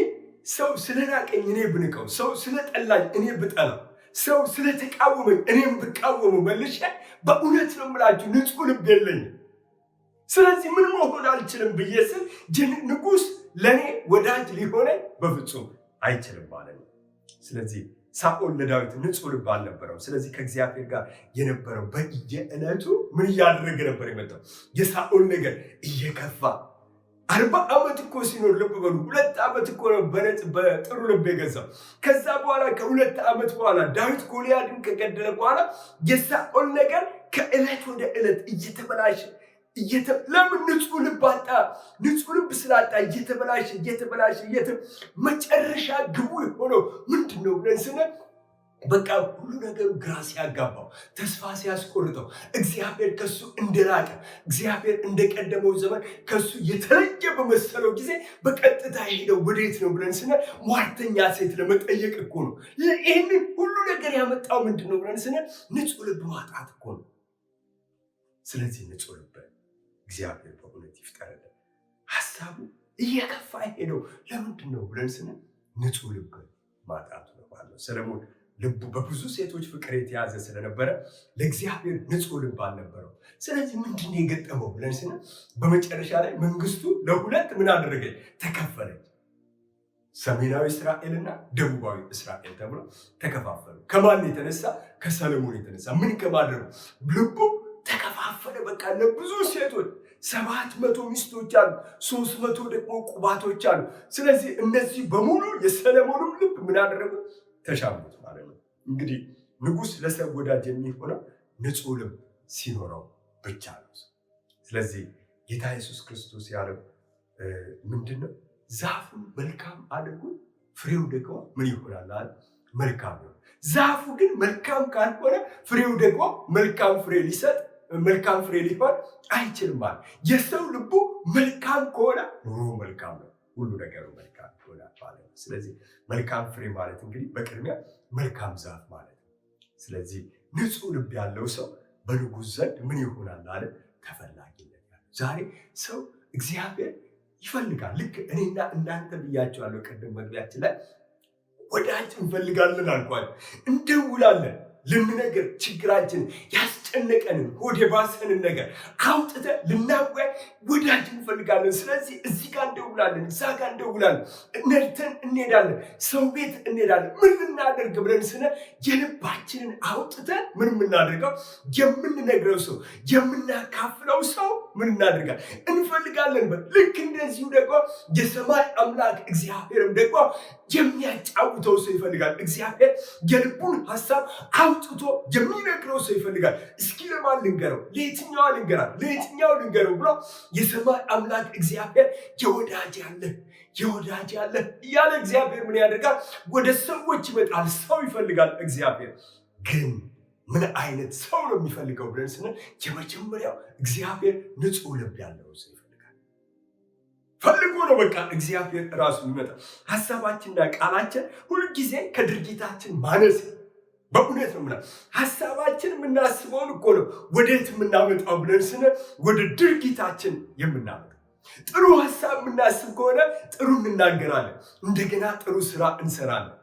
ሰው ስለናቀኝ እኔ ብንቀው፣ ሰው ስለጠላኝ እኔ ብጠላው፣ ሰው ስለተቃወመኝ እኔም ብቃወሙ መልሼ በእውነት ነው የምላችሁ ንጹህ ልብ የለኝም። ስለዚህ ምን መሆን አልችልም ብዬ ስል ንጉሥ ለእኔ ወዳጅ ሊሆነኝ በፍጹም አይችልም ማለት ነው። ስለዚህ ሳኦል ለዳዊት ንጹህ ልብ አልነበረው። ስለዚህ ከእግዚአብሔር ጋር የነበረው በየዕለቱ ምን እያደረገ ነበር የመጣው? የሳኦል ነገር እየከፋ 40 ዓመት እኮ ሲኖር ልብ በሉ 2 ዓመት እኮ ነው በጥሩ ልብ የገዛው። ከዛ በኋላ ከ2 ዓመት በኋላ ዳዊት ጎልያድን ከገደለ በኋላ የሳኦል ነገር ከዕለት ወደ ዕለት እየተበላሸ ለምን ንጹህ ልብ አጣ? ንጹህ ልብ ስላጣ እየተበላሸ መጨረሻ ግቡ የሆነው ምንድን ነው ብለን ስንል በቃ ሁሉ ነገሩ ግራ ሲያጋባው፣ ተስፋ ሲያስቆርጠው፣ እግዚአብሔር ከሱ እንደራቀ፣ እግዚአብሔር እንደቀደመው ዘመን ከሱ የተለየ በመሰለው ጊዜ በቀጥታ ሄደው ወዴት ነው ብለን ስንል ሟርተኛ ሴት ለመጠየቅ እኮ ነው። ይህንን ሁሉ ነገር ያመጣው ምንድን ነው ብለን ስንል ንጹህ ልብ ማጣት እኮ ነው። ስለዚህ ንጹህ ልብ እግዚአብሔር በእውነት ይፍጠርልን። ሀሳቡ እየከፋ ሄደው ለምንድን ነው ብለን ስንል ንጹህ ልብ ማጣቱ ነው ማለት ነው። ሰለሞን ልቡ በብዙ ሴቶች ፍቅር የተያዘ ስለነበረ ለእግዚአብሔር ንጹሕ ልብ አልነበረው። ስለዚህ ምንድን ነው የገጠመው ብለን ስንል በመጨረሻ ላይ መንግስቱ ለሁለት ምን አደረገች? ተከፈለች። ሰሜናዊ እስራኤልና ደቡባዊ እስራኤል ተብሎ ተከፋፈሉ። ከማን የተነሳ? ከሰለሞን የተነሳ። ምን ከማድረጉ? ልቡ ተከፋፈለ። በቃ ለብዙ ሴቶች 700 ሚስቶች አሉ፣ 300 ደግሞ ቁባቶች አሉ። ስለዚህ እነዚህ በሙሉ የሰለሞንም ልብ ምን አደረጉ? ተሻሙት ማለት ነው። እንግዲህ ንጉሥ ለሰው ወዳጅ የሚሆነው ንጹሕ ልብ ሲኖረው ብቻ ነው። ስለዚህ ጌታ ኢየሱስ ክርስቶስ ያለው ምንድን ነው? ዛፉን መልካም አድርጉ፣ ፍሬው ደግሞ ምን ይሆናል? መልካም ነው። ዛፉ ግን መልካም ካልሆነ ፍሬው ደግሞ መልካም ፍሬ ሊሆን አይችልም ማለት። የሰው ልቡ መልካም ከሆነ ኑሮ መልካም ነው፣ ሁሉ ነገሩ መልካም ይሆናል ማለት ነው። ስለዚህ መልካም ፍሬ ማለት እንግዲህ በቅድሚያ መልካም ዛፍ ማለት ነው። ስለዚህ ንጹሕ ልብ ያለው ሰው በንጉሥ ዘንድ ምን ይሆናል አለ? ተፈላጊነት ያለው። ዛሬ ሰው እግዚአብሔር ይፈልጋል። ልክ እኔና እናንተ ብያቸዋለሁ ቅድም መግቢያችን ላይ ወዳጅ እንፈልጋለን አልኳል። እንደውላለን ልንነገር ችግራችን ያስጨነቀንን ሆድ የባሰንን ነገር አውጥተን ልናወያይ ወዳጅ እንፈልጋለን። ስለዚህ እዚህ ጋር እንደውላለን፣ እዛ ጋር እንደውላለን፣ ነድተን እንሄዳለን፣ ሰው ቤት እንሄዳለን። ምን ልናደርግ ብለን ስነ የልባችንን አውጥተን ምን የምናደርገው የምንነግረው ሰው የምናካፍለው ሰው ምን እናደርጋለን? እንፈልጋለን። ልክ እንደዚሁ ደግሞ የሰማይ አምላክ እግዚአብሔርም ደግሞ የሚያጫውተው ሰው ይፈልጋል። እግዚአብሔር የልቡን ሀሳብ አውጥቶ የሚነግረው ሰው ይፈልጋል። እስኪ ለማን ልንገረው? ለየትኛዋ ልንገረው ብሎ የሰማይ አምላክ እግዚአብሔር የወዳጅ ያለ እያለ እግዚአብሔር ምን ያደርጋል? ወደ ሰዎች ይመጣል። ሰው ይፈልጋል። እግዚአብሔር ግን ምን አይነት ሰው ነው የሚፈልገው ብለን ስንል የመጀመሪያው እግዚአብሔር ንጹሕ ልብ ያለው ሰው ይፈልጋል። ፈልጎ ነው በቃ እግዚአብሔር ራሱ የሚመጣ። ሀሳባችንና ቃላችን ሁልጊዜ ከድርጊታችን ማነስ በእውነት ነው ምና ሀሳባችን የምናስበውን እኮ ነው ወዴት የምናመጣው ብለን ስንል ወደ ድርጊታችን የምናመጣው። ጥሩ ሀሳብ የምናስብ ከሆነ ጥሩ እንናገራለን፣ እንደገና ጥሩ ስራ እንሰራለን።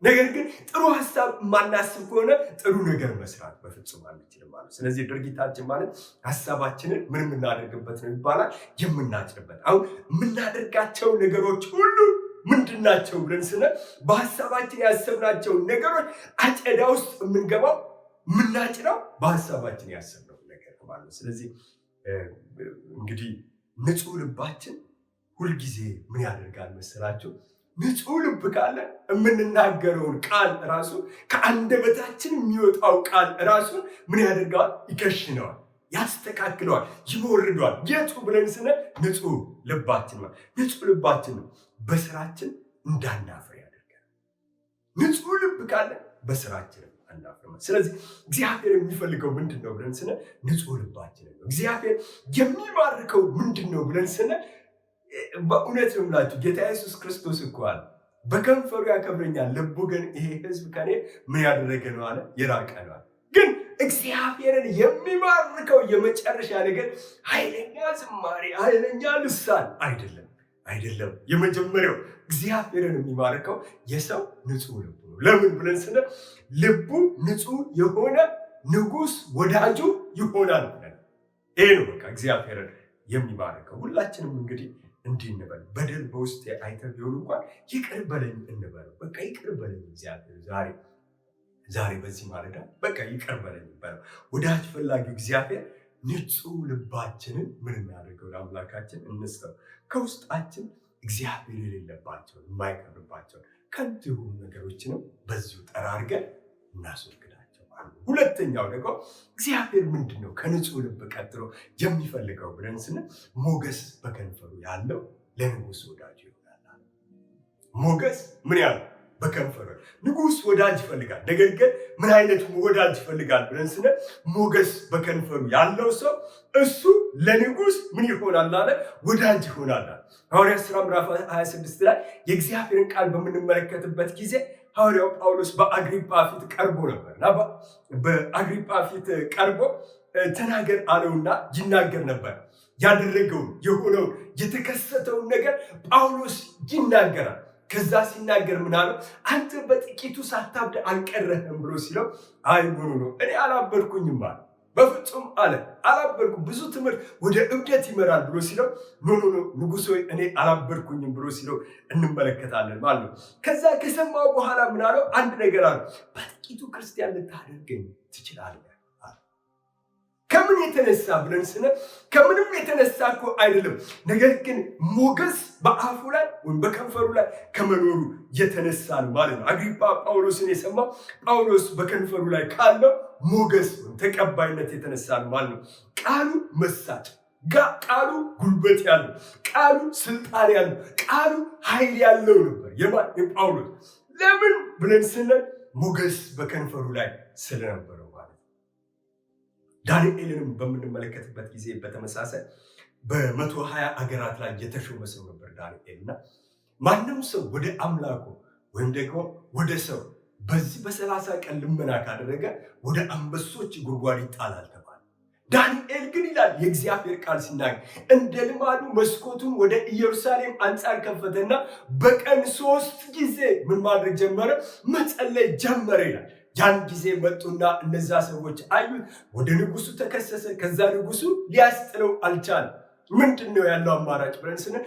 ነገር ግን ጥሩ ሀሳብ የማናስብ ከሆነ ጥሩ ነገር መስራት በፍጹም አንችልም ማለት። ስለዚህ ድርጊታችን ማለት ሀሳባችንን ምን የምናደርግበት ነው ይባላል፣ የምናጭርበት። አሁን የምናደርጋቸው ነገሮች ሁሉ ምንድናቸው ብለን ስንል በሀሳባችን ያሰብናቸው ነገሮች አጨዳ ውስጥ የምንገባው የምናጭረው በሀሳባችን ያሰብነው ነገር ማለት ነው። ስለዚህ እንግዲህ ንጹሕ ልባችን ሁልጊዜ ምን ያደርጋል መሰላቸው? ንጹሕ ልብ ካለ የምንናገረውን ቃል ራሱ ከአንደበታችን የሚወጣው ቃል ራሱ ምን ያደርገዋል? ይከሽነዋል፣ ያስተካክለዋል፣ ይሞርደዋል። የቱ ብለን ስንል ንጹሕ ልባችን ማለት ንጹሕ ልባችን ነው በስራችን እንዳናፍር ያደርጋል። ንጹሕ ልብ ካለ በስራችን አናፍር። ስለዚህ እግዚአብሔር የሚፈልገው ምንድን ነው ብለን ስንል ንጹሕ ልባችን ነው። እግዚአብሔር የሚማርከው ምንድን ነው ብለን ስንል በእውነት ነው የምላችሁ ጌታ ኢየሱስ ክርስቶስ እኮ አለ በከንፈሩ ያከብረኛል፣ ልቡ ግን ይሄ ሕዝብ ከኔ ምን ያደረገ ነው አለ? የራቀ ነው አለ። ግን እግዚአብሔርን የሚማርከው የመጨረሻ ነገር ኃይለኛ ዝማሬ፣ ኃይለኛ ልሳን አይደለም። የመጀመሪያው እግዚአብሔርን የሚማርከው የሰው ንጹሕ ልቡ ነው። ለምን ብለን ስንል ልቡ ንጹሕ የሆነ ንጉሥ ወዳጁ ይሆናል ብለን ይሄ ነው በቃ እግዚአብሔርን የሚማርከው። ሁላችንም እንግዲህ እንዲህ እንበል፣ በደል በውስጥ አይተህ ቢሆን እንኳን ይቅር በለኝ እንበለው። በቃ ይቅር በለኝ እግዚአብሔር ዛሬ በዚህ ማለዳ በቃ ይቅር በለኝ እንበለው። ወዳጅ ፈላጊው እግዚአብሔር ንጹሕ ልባችንን ምን እናደርገው? ለአምላካችን እንስጠው። ከውስጣችን እግዚአብሔር የሌለባቸውን የማይቀርባቸውን ከንቱ የሆኑ ነገሮችንም በዚሁ ጠራርገን እናስወግዳቸው። ሁለተኛው ደግሞ እግዚአብሔር ምንድን ነው ከንጹሕ ልብ ቀጥሎ የሚፈልገው ብለን ስንል ሞገስ በከንፈሩ ያለው ለንጉሥ ወዳጅ ይሆናል። ሞገስ ምን ያለው በከንፈሩ ንጉሥ ወዳጅ ይፈልጋል። ነገር ግን ምን አይነት ወዳጅ ይፈልጋል ብለን ስንል ሞገስ በከንፈሩ ያለው ሰው እሱ ለንጉሥ ምን ይሆናል አለ? ወዳጅ ይሆናል። ሐዋርያት ሥራ ምዕራፍ 26 ላይ የእግዚአብሔርን ቃል በምንመለከትበት ጊዜ ሐዋርያው ጳውሎስ በአግሪጳ ፊት ቀርቦ ነበርና በአግሪጳ ፊት ቀርቦ ተናገር አለውና ይናገር ነበር። ያደረገውን የሆነውን የተከሰተውን ነገር ጳውሎስ ይናገራል። ከዛ ሲናገር ምን አለው? አንተ በጥቂቱ ሳታብድ አልቀረህም ብሎ ሲለው አይ ኖ እኔ አላበድኩኝም አለ። በፍጹም አለ አላበድኩም፣ ብዙ ትምህርት ወደ እብደት ይመራል ብሎ ሲለው ኖ ንጉሥ ሆይ እኔ አላበድኩኝም ብሎ ሲለው እንመለከታለን ማለት ነው። ከዛ ከሰማው በኋላ ምን አለው? አንድ ነገር አለ። በጥቂቱ ክርስቲያን ልታደርገኝ ትችላለህ። ከምን የተነሳ ብለን ስነ ከምንም የተነሳ እኮ አይደለም። ነገር ግን ሞገስ በአፉ ላይ ወይም በከንፈሩ ላይ ከመኖሩ የተነሳ ነው ማለት ነው። አግሪጳ ጳውሎስን የሰማው ጳውሎስ በከንፈሩ ላይ ካለው ሞገስ ተቀባይነት የተነሳ ነው ማለት ነው። ቃሉ መሳጭ፣ ቃሉ ጉልበት ያለው፣ ቃሉ ስልጣን ያለው፣ ቃሉ ኃይል ያለው ነበር የጳውሎስ። ለምን ብለን ስነ ሞገስ በከንፈሩ ላይ ስለነበረው። ዳንኤልንም በምንመለከትበት ጊዜ በተመሳሳይ በ120 አገራት ላይ የተሾመ ሰው ነበር ዳንኤል። እና ማንም ሰው ወደ አምላኩ ወይም ደግሞ ወደ ሰው በዚህ በ30 ቀን ልመና ካደረገ ወደ አንበሶች ጉድጓድ ይጣላል ተባለ። ዳንኤል ግን ይላል የእግዚአብሔር ቃል ሲናገር እንደ ልማዱ መስኮቱን ወደ ኢየሩሳሌም አንጻር ከፈተና በቀን 3 ጊዜ ምን ማድረግ ጀመረ? መጸለይ ጀመረ ይላል። ያን ጊዜ መጡና እነዛ ሰዎች አዩት። ወደ ንጉሱ ተከሰሰ። ከዛ ንጉሱ ሊያስጥለው አልቻለም። ምንድነው ያለው አማራጭ ብለን ስንል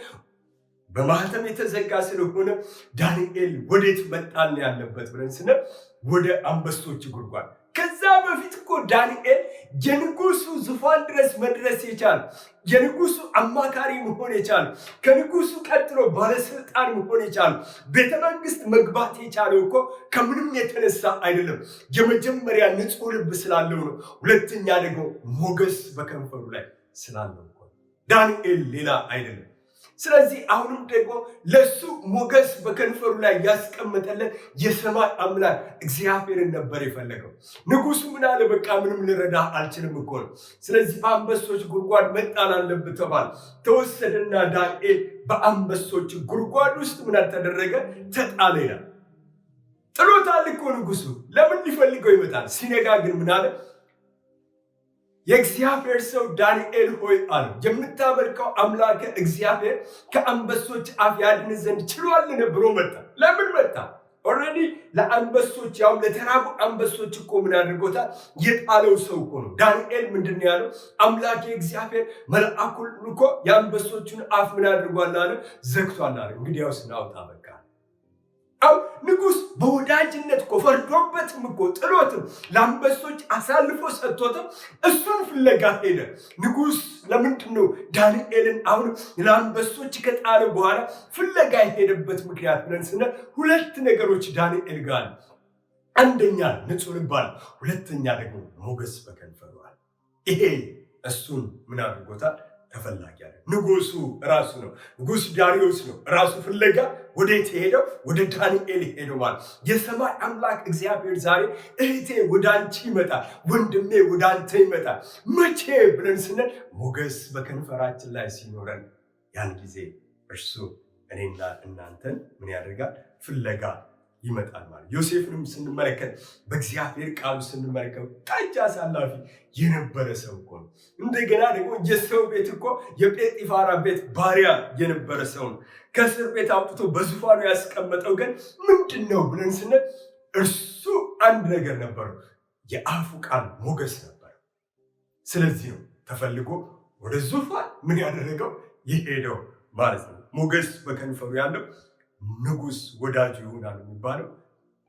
በማህተም የተዘጋ ስለሆነ ዳንኤል ወዴት መጣል ያለበት ብለን ስንል ወደ አንበሶች ጉድጓድ። ከዛ በፊት እኮ ዳንኤል የንጉሱ ዙፋን ድረስ መድረስ የቻለ የንጉሱ አማካሪ መሆን የቻለ ከንጉሱ ቀጥሎ ባለስልጣን መሆን የቻለ ቤተ መንግስት መግባት የቻለው እኮ ከምንም የተነሳ አይደለም። የመጀመሪያ ንጹህ ልብ ስላለው ነው። ሁለተኛ ደግሞ ሞገስ በከንፈሩ ላይ ስላለው እኮ ዳንኤል ሌላ አይደለም። ስለዚህ አሁንም ደግሞ ለሱ ሞገስ በከንፈሩ ላይ ያስቀመጠለት የሰማይ አምላክ እግዚአብሔርን ነበር የፈለገው። ንጉሱ ምን አለ? በቃ ምንም ልረዳ አልችልም እኮ ነው። ስለዚህ በአንበሶች ጉድጓድ መጣል አለብህ ተባለ። ተወሰደና ዳንኤል በአንበሶች ጉድጓድ ውስጥ ምን ተደረገ? ተጣለ ይላል። ጥሎታል እኮ ንጉሱ። ለምን ሊፈልገው ይመጣል? ሲነጋ ግን ምን አለ? የእግዚአብሔር ሰው ዳንኤል ሆይ አለ፣ የምታመልከው አምላክ እግዚአብሔር ከአንበሶች አፍ ያድን ዘንድ ችሏልን ብሎ መጣ። ለምን መጣ? ኦልሬዲ ለአንበሶች ያው ለተራቡ አንበሶች እኮ ምን አድርጎታል? የጣለው ሰው እኮ ነው። ዳንኤል ምንድን ነው ያለው? አምላክ እግዚአብሔር መልአኩን ልኮ የአንበሶቹን አፍ ምን አድርጓል አለ? ዘግቷል አለ። እንግዲያውስ ናውጣ በቃ አው ንጉስ በወዳጅነት እኮ ፈርዶበትም እኮ ጥሎትም ለአንበሶች አሳልፎ ሰጥቶትም እሱን ፍለጋ ሄደ። ንጉስ ለምንድን ነው ዳንኤልን አሁን ለአንበሶች ከጣለ በኋላ ፍለጋ የሄደበት ምክንያት ብለን ስንል ሁለት ነገሮች ዳንኤል ጋር፣ አንደኛ ንጹህ ልብ አለ፣ ሁለተኛ ደግሞ ሞገስ በከንፈሩ አለ። ይሄ እሱን ምን አድርጎታል? ተፈላጊ ያለ ንጉሱ ራሱ ነው። ንጉስ ዳሪዮስ ነው ራሱ ፍለጋ ወዴት ሄደው? ወደ ዳንኤል ሄደው ማለት። የሰማይ አምላክ እግዚአብሔር ዛሬ እህቴ ወደ አንቺ ይመጣል፣ ወንድሜ ወደ አንተ ይመጣል። መቼ ብለን ስንል ሞገስ በከንፈራችን ላይ ሲኖረን ያን ጊዜ እርሱ እኔና እናንተን ምን ያደርጋል? ፍለጋ ይመጣል ማለት። ዮሴፍንም ስንመለከት በእግዚአብሔር ቃሉ ስንመለከት ጠጅ አሳላፊ የነበረ ሰው እኮ ነው። እንደገና ደግሞ የሰው ቤት እኮ የጴጢፋራ ቤት ባሪያ የነበረ ሰው ነው። ከእስር ቤት አውጥቶ በዙፋኑ ያስቀመጠው ግን ምንድን ነው ብለን ስንል እርሱ አንድ ነገር ነበረው፣ የአፉ ቃል ሞገስ ነበር። ስለዚህ ነው ተፈልጎ ወደ ዙፋን ምን ያደረገው? የሄደው ማለት ነው። ሞገስ በከንፈሩ ያለው ንጉስ ወዳጁ ይሆናል የሚባለው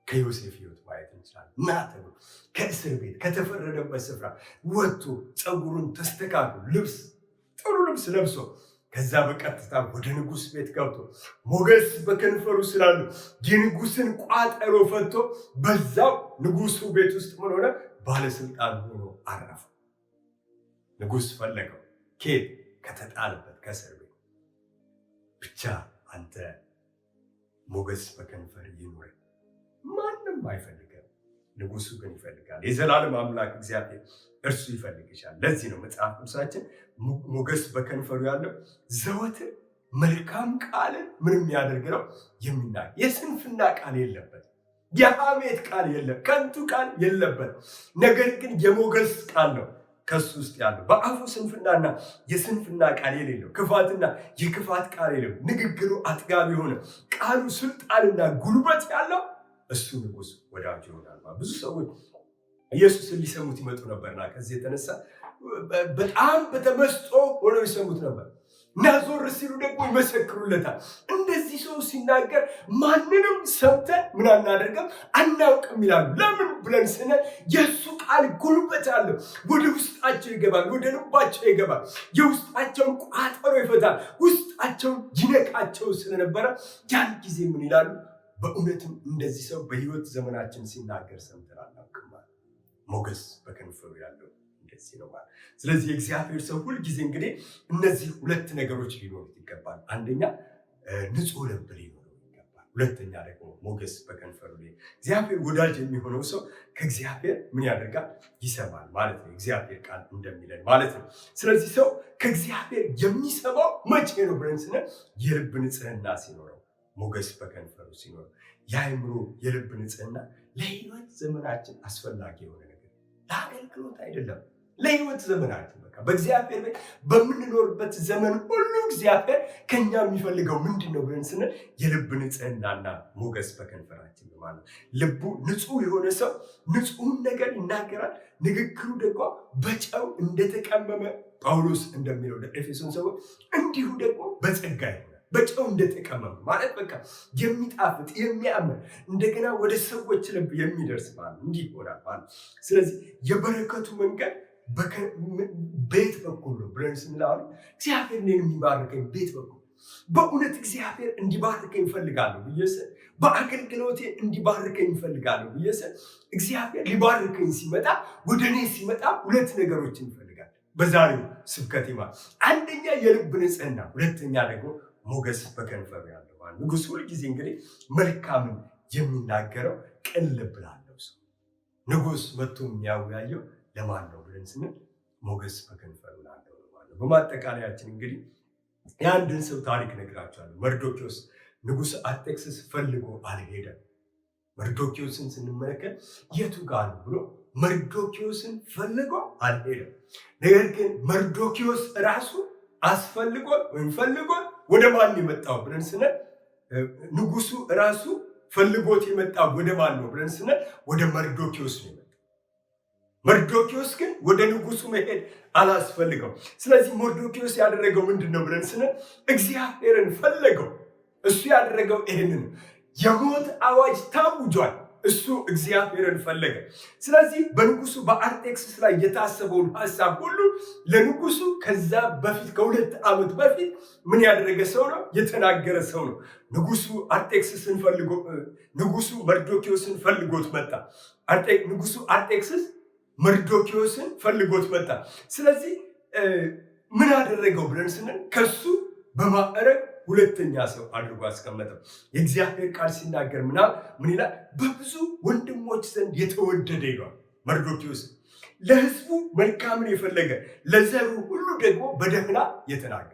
ከዮሴፍ ህይወት ማየት እንችላለን። እና ተብሎ ከእስር ቤት ከተፈረደበት ስፍራ ወጥቶ ፀጉሩን ተስተካክሎ ጥሩ ልብስ ለብሶ ከዛ በቀጥታ ወደ ንጉስ ቤት ገብቶ ሞገስ በከንፈሩ ስላሉ የንጉስን ቋጠሮ ፈቶ በዛው ንጉሱ ቤት ውስጥ ምን ሆነ? ባለስልጣን ሆኖ አረፈ። ንጉስ ፈለገው። ከየት? ከተጣለበት ከእስር ቤት። ብቻ አንተ ሞገስ በከንፈር ይኑር። ማንም አይፈልግም፣ ንጉሱ ግን ይፈልጋል። የዘላለም አምላክ እግዚአብሔር እርሱ ይፈልግሻል። ለዚህ ነው መጽሐፍ ቅዱሳችን ሞገስ በከንፈሩ ያለው ዘወትር መልካም ቃልን ምንም ያደርግ ነው የሚናገር። የስንፍና ቃል የለበት፣ የሐሜት ቃል የለም፣ ከንቱ ቃል የለበት። ነገር ግን የሞገስ ቃል ነው። ከሱ ውስጥ ያለው በአፉ ስንፍናና የስንፍና ቃል የሌለው ክፋትና የክፋት ቃል የሌለው ንግግሩ አጥጋቢ የሆነ ቃሉ ስልጣንና ጉልበት ያለው እሱ ንጉሥ ወዳጅ ይሆናል። ብዙ ሰዎች ኢየሱስን ሊሰሙት ይመጡ ነበርና ከዚህ የተነሳ በጣም በተመስጦ ሆነው ይሰሙት ነበር እና ዞር ሲሉ ደግሞ ይመሰክሩለታል። እንደዚህ ሰው ሲናገር ማንንም ሰምተን ምን አናደርግም አናውቅም ይላሉ። ለምን ብለን ስንል የእሱ ቃል ጉልበት አለው። ወደ ውስጣቸው ይገባል፣ ወደ ልባቸው ይገባል፣ የውስጣቸውን ቋጠሮ ይፈታል፣ ውስጣቸውን ይነቃቸው ስለነበረ ያን ጊዜ ምን ይላሉ? በእውነትም እንደዚህ ሰው በህይወት ዘመናችን ሲናገር ሰምተን አናውቅም። ሞገስ በከንፈሩ ያለው እንደዚህ ነው ማለት። ስለዚህ የእግዚአብሔር ሰው ሁልጊዜ እንግዲህ እነዚህ ሁለት ነገሮች ሊኖሩት ይገባል። አንደኛ ንጹህ ልብ ሊኖረው ይገባል። ሁለተኛ ደግሞ ሞገስ በከንፈሩ ላይ። እግዚአብሔር ወዳጅ የሚሆነው ሰው ከእግዚአብሔር ምን ያደርጋል? ይሰማል ማለት ነው። እግዚአብሔር ቃል እንደሚለን ማለት ነው። ስለዚህ ሰው ከእግዚአብሔር የሚሰማው መቼ ነው ብለን ስንል የልብ ንጽህና ሲኖረው፣ ሞገስ በከንፈሩ ሲኖረው። የአእምሮ የልብ ንጽህና ለህይወት ዘመናችን አስፈላጊ የሆነ ነገር ለአገልግሎት አይደለም፣ ለህይወት ዘመናችን በቃ በእግዚአብሔር ቤት በምንኖርበት ዘመን ሁሉ እግዚአብሔር ከኛ የሚፈልገው ምንድን ነው ብለን ስንል የልብ ንጽህናና ሞገስ በከንፈራችን ማለት ነው። ልቡ ንጹህ የሆነ ሰው ንጹህን ነገር ይናገራል። ንግግሩ ደግሞ በጨው እንደተቀመመ ጳውሎስ እንደሚለው ለኤፌሶን ሰዎች እንዲሁ ደግሞ በጸጋ ይሆናል። በጨው እንደተቀመመ ማለት በቃ የሚጣፍጥ የሚያምር እንደገና ወደ ሰዎች ልብ የሚደርስ ማለት እንዲህ ይሆናል ማለት። ስለዚህ የበረከቱ መንገድ ቤት በኩል ነው ብለን ስንላሉ እግዚአብሔር እኔን የሚባርከኝ ቤት በኩል በእውነት እግዚአብሔር እንዲባርከኝ እፈልጋለሁ ብዬ ስል በአገልግሎቴ እንዲባርከኝ እፈልጋለሁ ብዬ ስል እግዚአብሔር ሊባርከኝ ሲመጣ ወደ እኔ ሲመጣ ሁለት ነገሮችን ይፈልጋል በዛሬው ስብከቴ ማለት። አንደኛ የልብ ንጽህና፣ ሁለተኛ ደግሞ ሞገስ በከንፈሩ ያለው ማለት። ንጉሥ ሁልጊዜ እንግዲህ መልካምን የሚናገረው ቅን ልብ ላለው ሰው። ንጉሥ መጥቶ የሚያወያየው ለማን ነው ብለን ስንል ሞገስ በከንፈሩ ላለው ነው ማለት ነው። በማጠቃለያችን እንግዲህ የአንድን ሰው ታሪክ ነግራቸዋለሁ። መርዶኪዎስ ንጉሥ አርጤክስስ ፈልጎ አልሄደም። መርዶኪዎስን ስንመለከት የቱ ጋር ነው ብሎ መርዶኪዎስን ፈልጎ አልሄደም። ነገር ግን መርዶኪዎስ ራሱ አስፈልጎ ወይም ፈልጎ ወደ ማን የመጣው ብለን ስንል ንጉሱ ራሱ ፈልጎት የመጣው ወደ ማን ነው ብለን ስንል ወደ መርዶኪዎስ ነው የመጣው። መርዶኪዎስ ግን ወደ ንጉሱ መሄድ አላስፈልገው። ስለዚህ መርዶኪዎስ ያደረገው ምንድን ነው ብለን ስንል እግዚአብሔርን ፈለገው። እሱ ያደረገው ይህንን የሞት አዋጅ ታውጇል። እሱ እግዚአብሔርን ፈለገ። ስለዚህ በንጉሱ በአርጤክስስ ላይ የታሰበውን ሐሳብ ሁሉ ለንጉሱ ከዛ በፊት ከ2 ዓመት በፊት ምን ያደረገ ሰው ነው? የተናገረ ሰው ነው። ንጉሱ መርዶኪዎስን ፈልጎት መጣ። ንጉሱ አርጤክስስ መርዶኪዎስን ፈልጎት መጣ። ስለዚህ ምን አደረገው ብለን ስንል ከሱ በማዕረግ ሁለተኛ ሰው አድርጎ አስቀመጠው። የእግዚአብሔር ቃል ሲናገር ምን ይላል? በብዙ ወንድሞች ዘንድ የተወደደ ይሏል መርዶኪዎስ። ለሕዝቡ መልካምን የፈለገ ለዘሩ ሁሉ ደግሞ በደህና የተናገረ።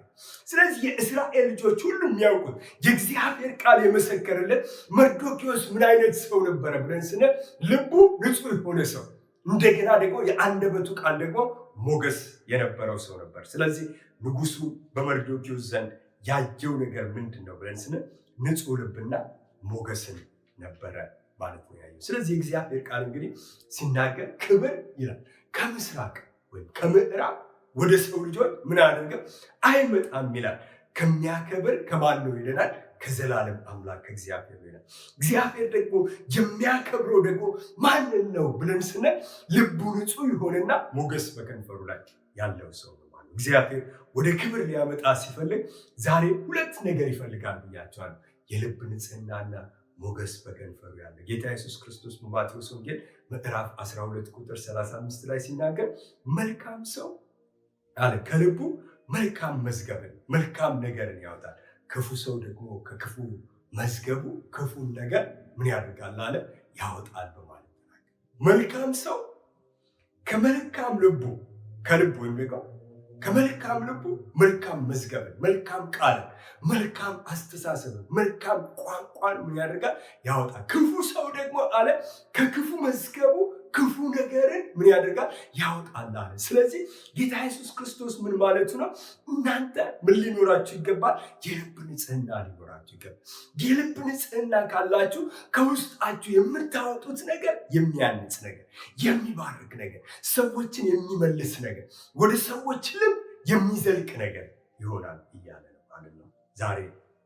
ስለዚህ የእስራኤል ልጆች ሁሉ የሚያውቁት የእግዚአብሔር ቃል የመሰከረለት መርዶኪዎስ ምን አይነት ሰው ነበረ ብለን ስንል ልቡ ንጹህ የሆነ ሰው፣ እንደገና ደግሞ የአንደበቱ ቃል ደግሞ ሞገስ የነበረው ሰው ነበር። ስለዚህ ንጉሱ በመርዶኪዎስ ዘንድ ያየው ነገር ምንድን ነው ብለን ስንል ንጹህ ልብና ሞገስን ነበረ ማለት ነው ያየው። ስለዚህ የእግዚአብሔር ቃል እንግዲህ ሲናገር ክብር ይላል ከምስራቅ ወይም ከምዕራብ ወደ ሰው ልጆች ምን አደረገ? አይመጣም ይላል። ከሚያከብር ከማን ነው ይለናል? ከዘላለም አምላክ ከእግዚአብሔር ይላል። እግዚአብሔር ደግሞ የሚያከብረው ደግሞ ማንን ነው ብለን ስንል ልቡ ንጹህ የሆነና ሞገስ በከንፈሩ ላይ ያለው ሰው ነው። እግዚአብሔር ወደ ክብር ሊያመጣ ሲፈልግ ዛሬ ሁለት ነገር ይፈልጋል ብያቸዋለሁ። የልብ ንጽህናና ሞገስ በከንፈሩ ያለ። ጌታ ኢየሱስ ክርስቶስ በማቴዎስ ወንጌል ምዕራፍ 12 ቁጥር 35 ላይ ሲናገር መልካም ሰው አለ ከልቡ መልካም መዝገብን መልካም ነገርን ያወጣል፣ ክፉ ሰው ደግሞ ከክፉ መዝገቡ ክፉን ነገር ምን ያደርጋል አለ ያወጣል በማለት ነው። መልካም ሰው ከመልካም ልቡ ከልቡ የሚገው ከመልካም ልቡ መልካም መዝገብን መልካም ቃልን መልካም አስተሳሰብን መልካም ቋንቋን ምን ያደርጋል ያወጣል። ክፉ ሰው ደግሞ አለ ከክፉ መዝገቡ ክፉ ነገርን ምን ያደርጋል? ያወጣል አለ። ስለዚህ ጌታ ኢየሱስ ክርስቶስ ምን ማለቱ ነው? እናንተ ምን ሊኖራችሁ ይገባል? የልብ ንጽህና ሊኖራችሁ ይገባል። የልብ ንጽህና ካላችሁ ከውስጣችሁ የምታወጡት ነገር የሚያንጽ ነገር፣ የሚባርክ ነገር፣ ሰዎችን የሚመልስ ነገር፣ ወደ ሰዎች ልብ የሚዘልቅ ነገር ይሆናል እያለ ነው ማለት ነው። ዛሬ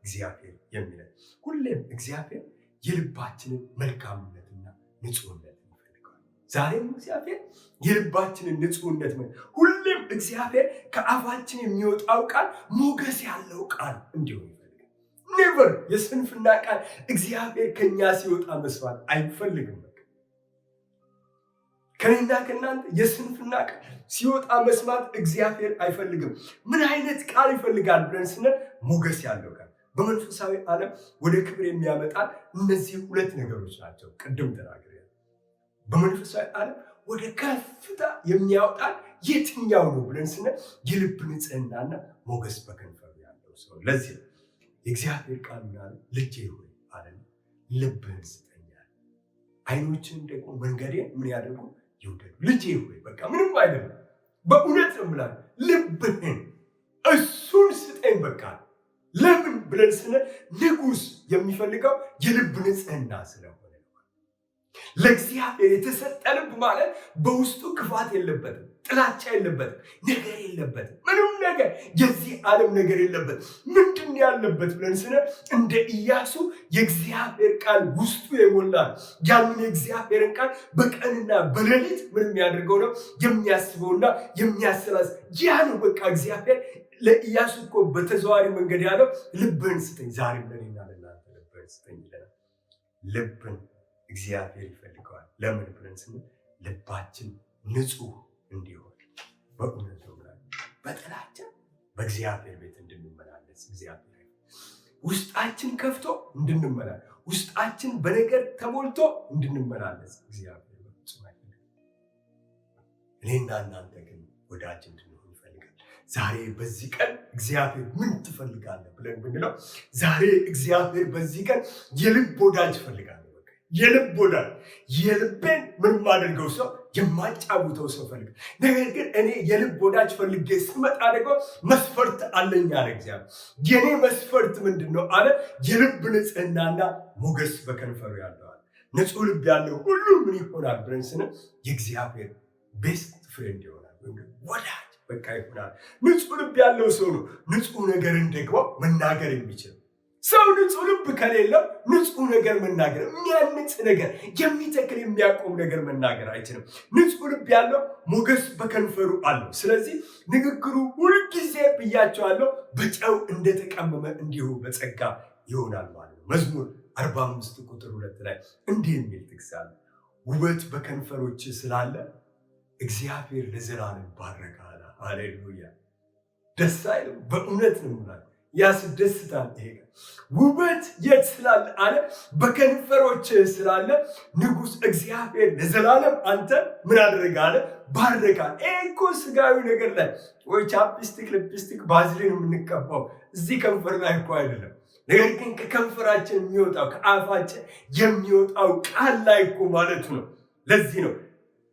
እግዚአብሔር የሚለን ሁሌም እግዚአብሔር የልባችንን መልካምነትና ንጹህነት ይፈልጋል። ዛሬም እግዚአብሔር የልባችንን ንጹህነት ሁሌም እግዚአብሔር ከአፋችን የሚወጣው ቃል ሞገስ ያለው ቃል እንዲሆን ይፈልጋል። ኔቨር የስንፍና ቃል እግዚአብሔር ከኛ ሲወጣ መስማት አይፈልግም። ከኔና ከእናንተ የስንፍና ቃል ሲወጣ መስማት እግዚአብሔር አይፈልግም። ምን አይነት ቃል ይፈልጋል ብለን ስንል ሞገስ ያለው ቃል። በመንፈሳዊ ዓለም ወደ ክብር የሚያመጣን እነዚህ ሁለት ነገሮች ናቸው። ቅድም ተናግሬያለሁ። በመንፈሳዊ ዓለም ወደ ከፍታ የሚያወጣን የትኛው ነው ብለን ስንል የልብ ንጽህናና ሞገስ በከንፈሩ ያለው ሰው። ለዚህ የእግዚአብሔር ቃል ምናለ ልጄ ሆይ አለ ልብህን ስጠኝ፣ ዓይኖችን ደግሞ መንገዴን ምን ያደርጉ ይውደዱ። ልጄ ሆይ በቃ ምንም አይደለም፣ በእውነት ነው የምላለው ልብህን እሱን ስጠኝ በቃ። ለምን ብለን ስንል ንጉሥ የሚፈልገው የልብ ንጽህና ስለሆነ ነው። ለእግዚአብሔር የተሰጠ ልብ ማለት በውስጡ ክፋት የለበትም፣ ጥላቻ የለበትም፣ ነገር የለበትም፣ ምንም ነገር የዚህ ዓለም ነገር የለበትም። ምንድን ያለበት ብለን ስንል እንደ ኢያሱ የእግዚአብሔር ቃል ውስጡ የሞላ ያንን የእግዚአብሔርን ቃል በቀንና በሌሊት ምን የሚያደርገው ነው? የሚያስበውና የሚያሰላስ ያ ነው በቃ እግዚአብሔር ለኢያሱ እኮ በተዘዋዋሪ መንገድ ያለው ልብህን ስጠኝ። ዛሬም ለእኔና ለእናንተ ልብህን ስጠኝ ይለናል። ልብን እግዚአብሔር ይፈልገዋል። ለምን ብለን ስንል ልባችን ንጹህ እንዲሆን በእውነት ነው በጥላቻ በእግዚአብሔር ቤት እንድንመላለስ እግዚአብሔር ውስጣችን ከፍቶ እንድንመላለስ፣ ውስጣችን በነገር ተሞልቶ እንድንመላለስ እግዚአብሔር በፍጹም አይፈልግም። እኔና እናንተ ግን ወዳጅ እንድንሆን ይፈልጋል። ዛሬ በዚህ ቀን እግዚአብሔር ምን ትፈልጋለህ ብለን ብንለው፣ ዛሬ እግዚአብሔር በዚህ ቀን የልብ ወዳጅ ይፈልጋል። የልብ ወዳጅ የልቤን ምን ማደርገው ሰው የማጫውተው ሰው ፈልግ። ነገር ግን እኔ የልብ ወዳጅ ፈልጌ ስመጣ ደግሞ መስፈርት አለኝ አለ እግዚአብሔር። የኔ መስፈርት ምንድን ነው አለ? የልብ ንጽህናና ሞገስ በከንፈሩ ያለው አለ። ንጹህ ልብ ያለው ሁሉ ምን ይሆናል ብለን ስንል የእግዚአብሔር ቤስት ፍሬንድ ይሆናል፣ ወዳጅ በቃ ይሆናል። ንጹህ ልብ ያለው ሰው ነው ንጹህ ነገርን ደግሞ መናገር የሚችል ሰው። ንጹህ ልብ ከሌለው ንጹህ ነገር መናገር፣ የሚያንጽ ነገር፣ የሚተክል የሚያቆም ነገር መናገር አይችልም። ንጹህ ልብ ያለው ሞገስ በከንፈሩ አለው። ስለዚህ ንግግሩ ሁልጊዜ ብያቸዋለሁ በጨው እንደተቀመመ እንዲሁ በጸጋ ይሆናል ማለት ነው። መዝሙር 45 ቁጥር 2 ላይ እንዲህ የሚል ጥቅስ አለ። ውበት በከንፈሮች ስላለ እግዚአብሔር ለዘላለም ባረካል። ሃሌሉያ! ደስ አይልም? በእውነት ነው ማለት ያስደስታል። ይሄ ውበት የት ስላለ አለ? በከንፈሮች ስላለ ንጉሥ እግዚአብሔር ለዘላለም አንተ ምን አደረገ አለ? ባረካል። ይሄ እኮ ስጋዊ ነገር ላይ ወይ ቻፕስቲክ፣ ሊፕስቲክ፣ ባዝሊን የምንቀባው እዚህ ከንፈር ላይ እኮ አይደለም። ነገር ግን ከከንፈራችን የሚወጣው ከአፋችን የሚወጣው ቃል ላይ እኮ ማለቱ ነው። ለዚህ ነው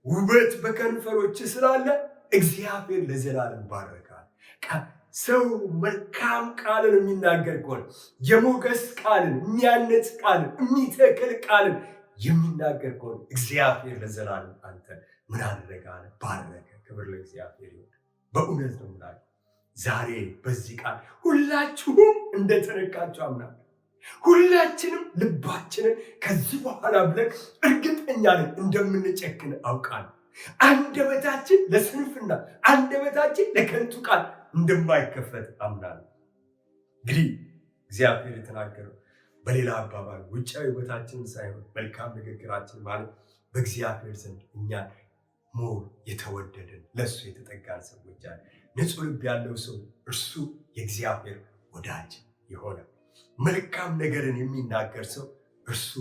ውበት በከንፈሮች ስላለ እግዚአብሔር ለዘላለም ባረካል። ሰው መልካም ቃልን የሚናገር ከሆነ የሞገስ ቃልን፣ የሚያነጽ ቃልን፣ የሚተክል ቃልን የሚናገር ከሆነ እግዚአብሔር ለዘላለም አንተ ምን አደረገ አለ? ባረከ። ክብር ለእግዚአብሔር ይሁን። በእውነት ነው የምላችሁ ዛሬ በዚህ ቃል ሁላችሁም እንደተነካችሁ አምናለሁ። ሁላችንም ልባችንን ከዚህ በኋላ ብለን እርግጠኛ ነን እንደምንጨክን አውቃለሁ። አንደበታችን ለስንፍና፣ አንደበታችን ለከንቱ ቃል እንደማይከፈት አምናለሁ። እንግዲህ እግዚአብሔር የተናገረው በሌላ አባባል ውጫዊ ውበታችንን ሳይሆን መልካም ንግግራችን ማለት በእግዚአብሔር ዘንድ እኛን ሞር የተወደድን ለእሱ የተጠጋን ሰዎች አለ። ንጹህ ልብ ያለው ሰው እርሱ የእግዚአብሔር ወዳጅ ይሆናል። መልካም ነገርን የሚናገር ሰው እርሱ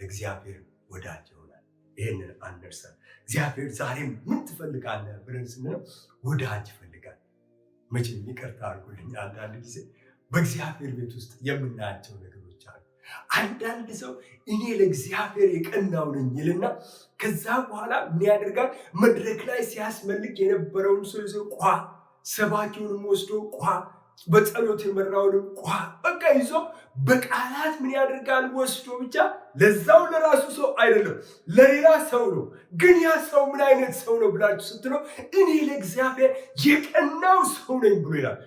ለእግዚአብሔር ወዳጅ ይሆናል። ይህንን አንርሳ። እግዚአብሔር ዛሬም ምን ትፈልጋለህ ብለን ስንለው ወዳጅ ይፈልጋል። መቼም ይቅርታ አድርጉልኝ፣ አንዳንድ ጊዜ በእግዚአብሔር ቤት ውስጥ የምናያቸው ነገሮች አሉ። አንዳንድ ሰው እኔ ለእግዚአብሔር የቀናው ነኝ ይልና ከዛ በኋላ ምን ያደርጋል? መድረክ ላይ ሲያስመልክ የነበረውን ሰው ይዞ ሰባኪውንም ወስዶ በጸሎት የመራውንም በቃ ይዞ በቃላት ምን ያደርጋል? ወስዶ ብቻ ለዛው ለራሱ ሰው አይደለም ለሌላ ሰው ነው። ግን ያ ሰው ምን አይነት ሰው ነው ብላችሁ ስትለው እኔ ለእግዚአብሔር የቀናው ሰው ነኝ ብሎ ይላል።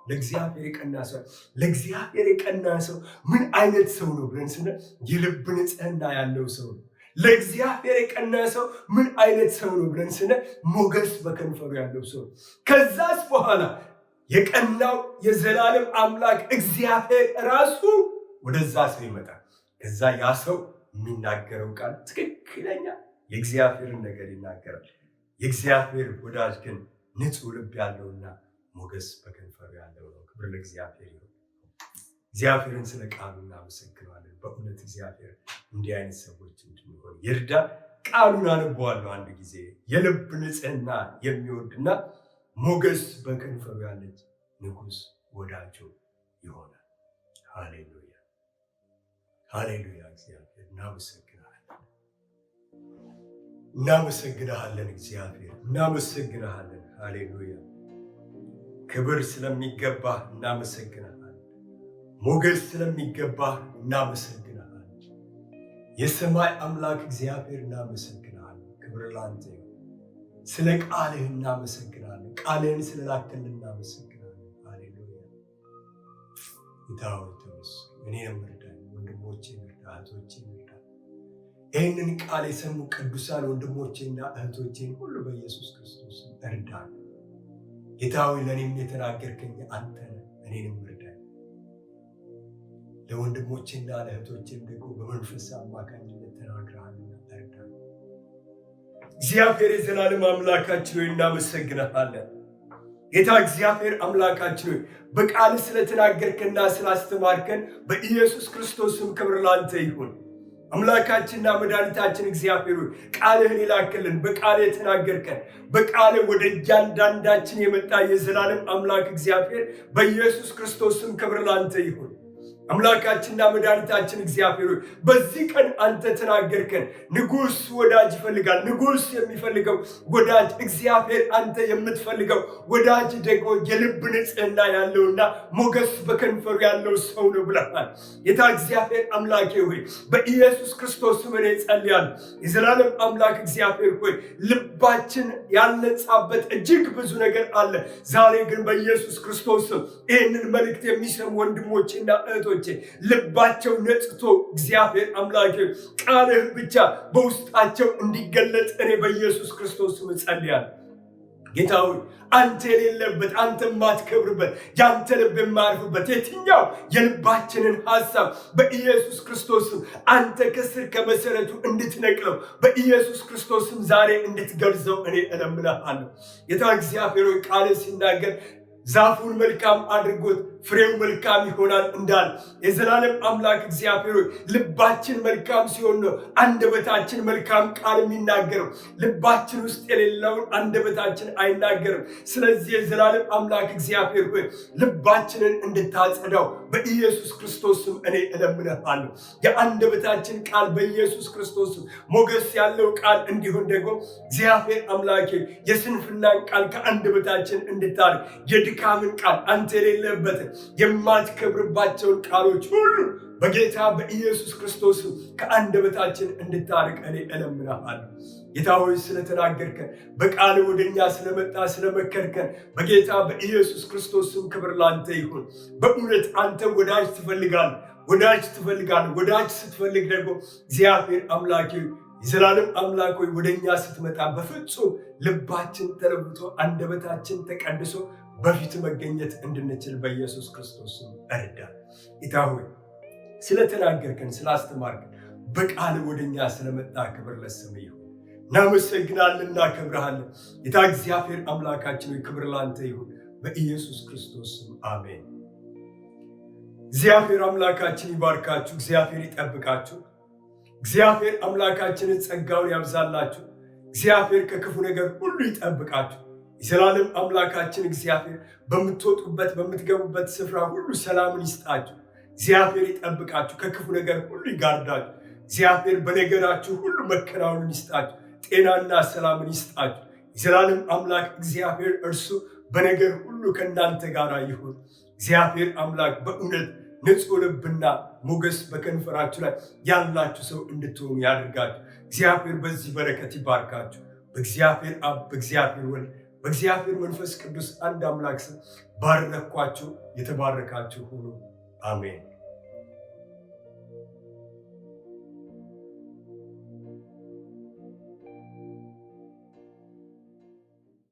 ለእግዚአብሔር የቀና ሰው ምን አይነት ሰው ነው ብለን ስንል የልብ ንጽሕና ያለው ሰው ነው። ለእግዚአብሔር የቀና ሰው ምን አይነት ሰው ነው ብለን ስንል ሞገስ በከንፈሩ ያለው ሰው ነው። ከዛስ በኋላ የቀናው የዘላለም አምላክ እግዚአብሔር ራሱ ወደዛ ሰው ይመጣል። ከዛ ያ ሰው የሚናገረው ቃል ትክክለኛ የእግዚአብሔርን ነገር ይናገራል። የእግዚአብሔር ወዳጅ ግን ንጹሕ ልብ ያለውና ሞገስ በከንፈሩ ያለው ነው። ክብር ለእግዚአብሔር ይሁን። እግዚአብሔርን ስለ ቃሉ እናመሰግናለን። በእውነት እግዚአብሔር እንዲህ አይነት ሰዎች እንድንሆን ይርዳ። ቃሉን አነበዋለሁ አንድ ጊዜ። የልብ ንጽሕና የሚወድና ሞገስ በከንፈሩ ያለች ንጉሥ ወዳጁ ይሆናል። ሃሌሉያ ሃሌሉያ። እግዚአብሔር እናመሰግናለን። እግዚአብሔር እናመሰግናለን። ሃሌሉያ። ክብር ስለሚገባህ እናመሰግናለን። ሞገስ ስለሚገባህ እናመሰግናለን። የሰማይ አምላክ እግዚአብሔር እናመሰግናለን። ክብር ላንተ ይሁን። ስለ ቃልህ እናመሰግናለን። ቃልህን ስለላክልን እናመሰግናለን። ሃሌሉያ። ጌታ ሆይ ተመስገን። እኔንም እርዳኝ፣ ወንድሞቼን እርዳ፣ እህቶቼን እርዳ። ይህንን ቃል የሰሙ ቅዱሳን ወንድሞቼና እህቶቼን ሁሉ በኢየሱስ ክርስቶስ እርዳኝ። ጌታ ሆይ ለእኔም የተናገርከኝ አንተ ነህ፣ እኔንም እርዳኝ። ለወንድሞቼና ለእህቶቼም ደግሞ በመንፈስ አማካኝነት ተናግረሃልና እርዳኝ። እግዚአብሔር የዘላለም አምላካችን ሆይ እናመሰግናለን። ጌታ እግዚአብሔር አምላካችን ሆይ በቃል ስለተናገርከና ስላስተማርከን በኢየሱስ ክርስቶስም ክብር ላንተ ይሁን። አምላካችንና መድኃኒታችን እግዚአብሔር ሆይ ቃልህን ይላክልን፣ በቃል የተናገርከን፣ በቃል ወደ እያንዳንዳችን የመጣ የዘላለም አምላክ እግዚአብሔር በኢየሱስ ክርስቶስም ክብር ላንተ ይሁን። አምላካችንና መድኃኒታችን እግዚአብሔር ሆይ በዚህ ቀን አንተ ተናገርከን። ንጉሥ ወዳጅ ይፈልጋል። ንጉሥ የሚፈልገው ወዳጅ እግዚአብሔር አንተ የምትፈልገው ወዳጅ ደግሞ የልብ ንጽሕና ያለውና ሞገስ በከንፈሩ ያለው ሰው ነው ብለሃል። ጌታ እግዚአብሔር አምላኬ ሆይ በኢየሱስ ክርስቶስ ስም እኔ ጸልያለሁ። የዘላለም አምላክ እግዚአብሔር ሆይ ልባችን ያልነጻበት እጅግ ብዙ ነገር አለ። ዛሬ ግን በኢየሱስ ክርስቶስ ስም ይህንን መልእክት የሚሰሙ ወንድሞቼና እህቶቼ ልባቸው ነጽቶ እግዚአብሔር አምላክ ቃልህ ብቻ በውስጣቸው እንዲገለጥ እኔ በኢየሱስ ክርስቶስ ስም ጸልያለሁ። ጌታ ሆይ አንተ የሌለበት፣ አንተ የማትከብርበት፣ ያንተ ልብ የማያርፍበት የትኛው የልባችንን ሐሳብ በኢየሱስ ክርስቶስም አንተ ከስር ከመሰረቱ እንድትነቅለው በኢየሱስ ክርስቶስም ዛሬ እንድትገርዘው እኔ እለምንሃለሁ። ጌታ እግዚአብሔር ሆይ ቃልህ ሲናገር ዛፉን መልካም አድርጎት ፍሬው መልካም ይሆናል እንዳል የዘላለም አምላክ እግዚአብሔር ሆይ ልባችን መልካም ሲሆን ነው አንደበታችን መልካም ቃል የሚናገረው። ልባችን ውስጥ የሌለውን አንደበታችን አይናገርም። ስለዚህ የዘላለም አምላክ እግዚአብሔር ሆይ ልባችንን እንድታጸዳው በኢየሱስ ክርስቶስም እኔ እለምንሃለሁ። የአንደበታችን ቃል በኢየሱስ ክርስቶስም ሞገስ ያለው ቃል እንዲሆን ደግሞ እግዚአብሔር አምላክ የስንፍናን ቃል ከአንደበታችን እንድታርቅ የድካምን ቃል አንተ የሌለበትን የማትከብርባቸውን ቃሎች ሁሉ በጌታ በኢየሱስ ክርስቶስ ከአንደበታችን እንድታርቅ እኔ እለምንሃለሁ። ጌታ ሆይ ስለተናገርከን በቃል ወደኛ ስለመጣ ስለመከርከን በጌታ በኢየሱስ ክርስቶስም ክብር ላንተ ይሁን። በእውነት አንተ ወዳጅ ትፈልጋለህ። ወዳጅ ስትፈልግ ደግሞ እግዚአብሔር አምላኬ የዘላለም አምላክ ሆይ ወደኛ ስትመጣ በፍጹም ልባችን ተለውጦ አንደበታችን ተቀድሶ በፊት መገኘት እንድንችል በኢየሱስ ክርስቶስ እርዳን። ጌታ ሆይ ስለተናገርከን ስላስተማርከን በቃል ወደኛ ስለመጣ ክብር ለስምህ ይሁን። እናመሰግናለን፣ እናከብርሃለን። ጌታ እግዚአብሔር አምላካችን ሆይ ክብር ላንተ ይሁን በኢየሱስ ክርስቶስ አሜን። እግዚአብሔር አምላካችን ይባርካችሁ። እግዚአብሔር ይጠብቃችሁ። እግዚአብሔር አምላካችንን ጸጋውን ያብዛላችሁ። እግዚአብሔር ከክፉ ነገር ሁሉ ይጠብቃችሁ። የዘላለም አምላካችን እግዚአብሔር በምትወጡበት በምትገቡበት ስፍራ ሁሉ ሰላምን ይስጣችሁ። እግዚአብሔር ይጠብቃችሁ፣ ከክፉ ነገር ሁሉ ይጋርዳችሁ። እግዚአብሔር በነገራችሁ ሁሉ መከናወንን ይስጣችሁ፣ ጤናና ሰላምን ይስጣችሁ። የዘላለም አምላክ እግዚአብሔር እርሱ በነገር ሁሉ ከእናንተ ጋር ይሁን። እግዚአብሔር አምላክ በእውነት ንጹሕ ልብና ሞገስ በከንፈራችሁ ላይ ያላችሁ ሰው እንድትሆኑ ያድርጋችሁ። እግዚአብሔር በዚህ በረከት ይባርካችሁ። በእግዚአብሔር አብ፣ በእግዚአብሔር ወልድ፣ በእግዚአብሔር መንፈስ ቅዱስ አንድ አምላክ ስም ባረኳችሁ። የተባረካችሁ ሁኑ። አሜን።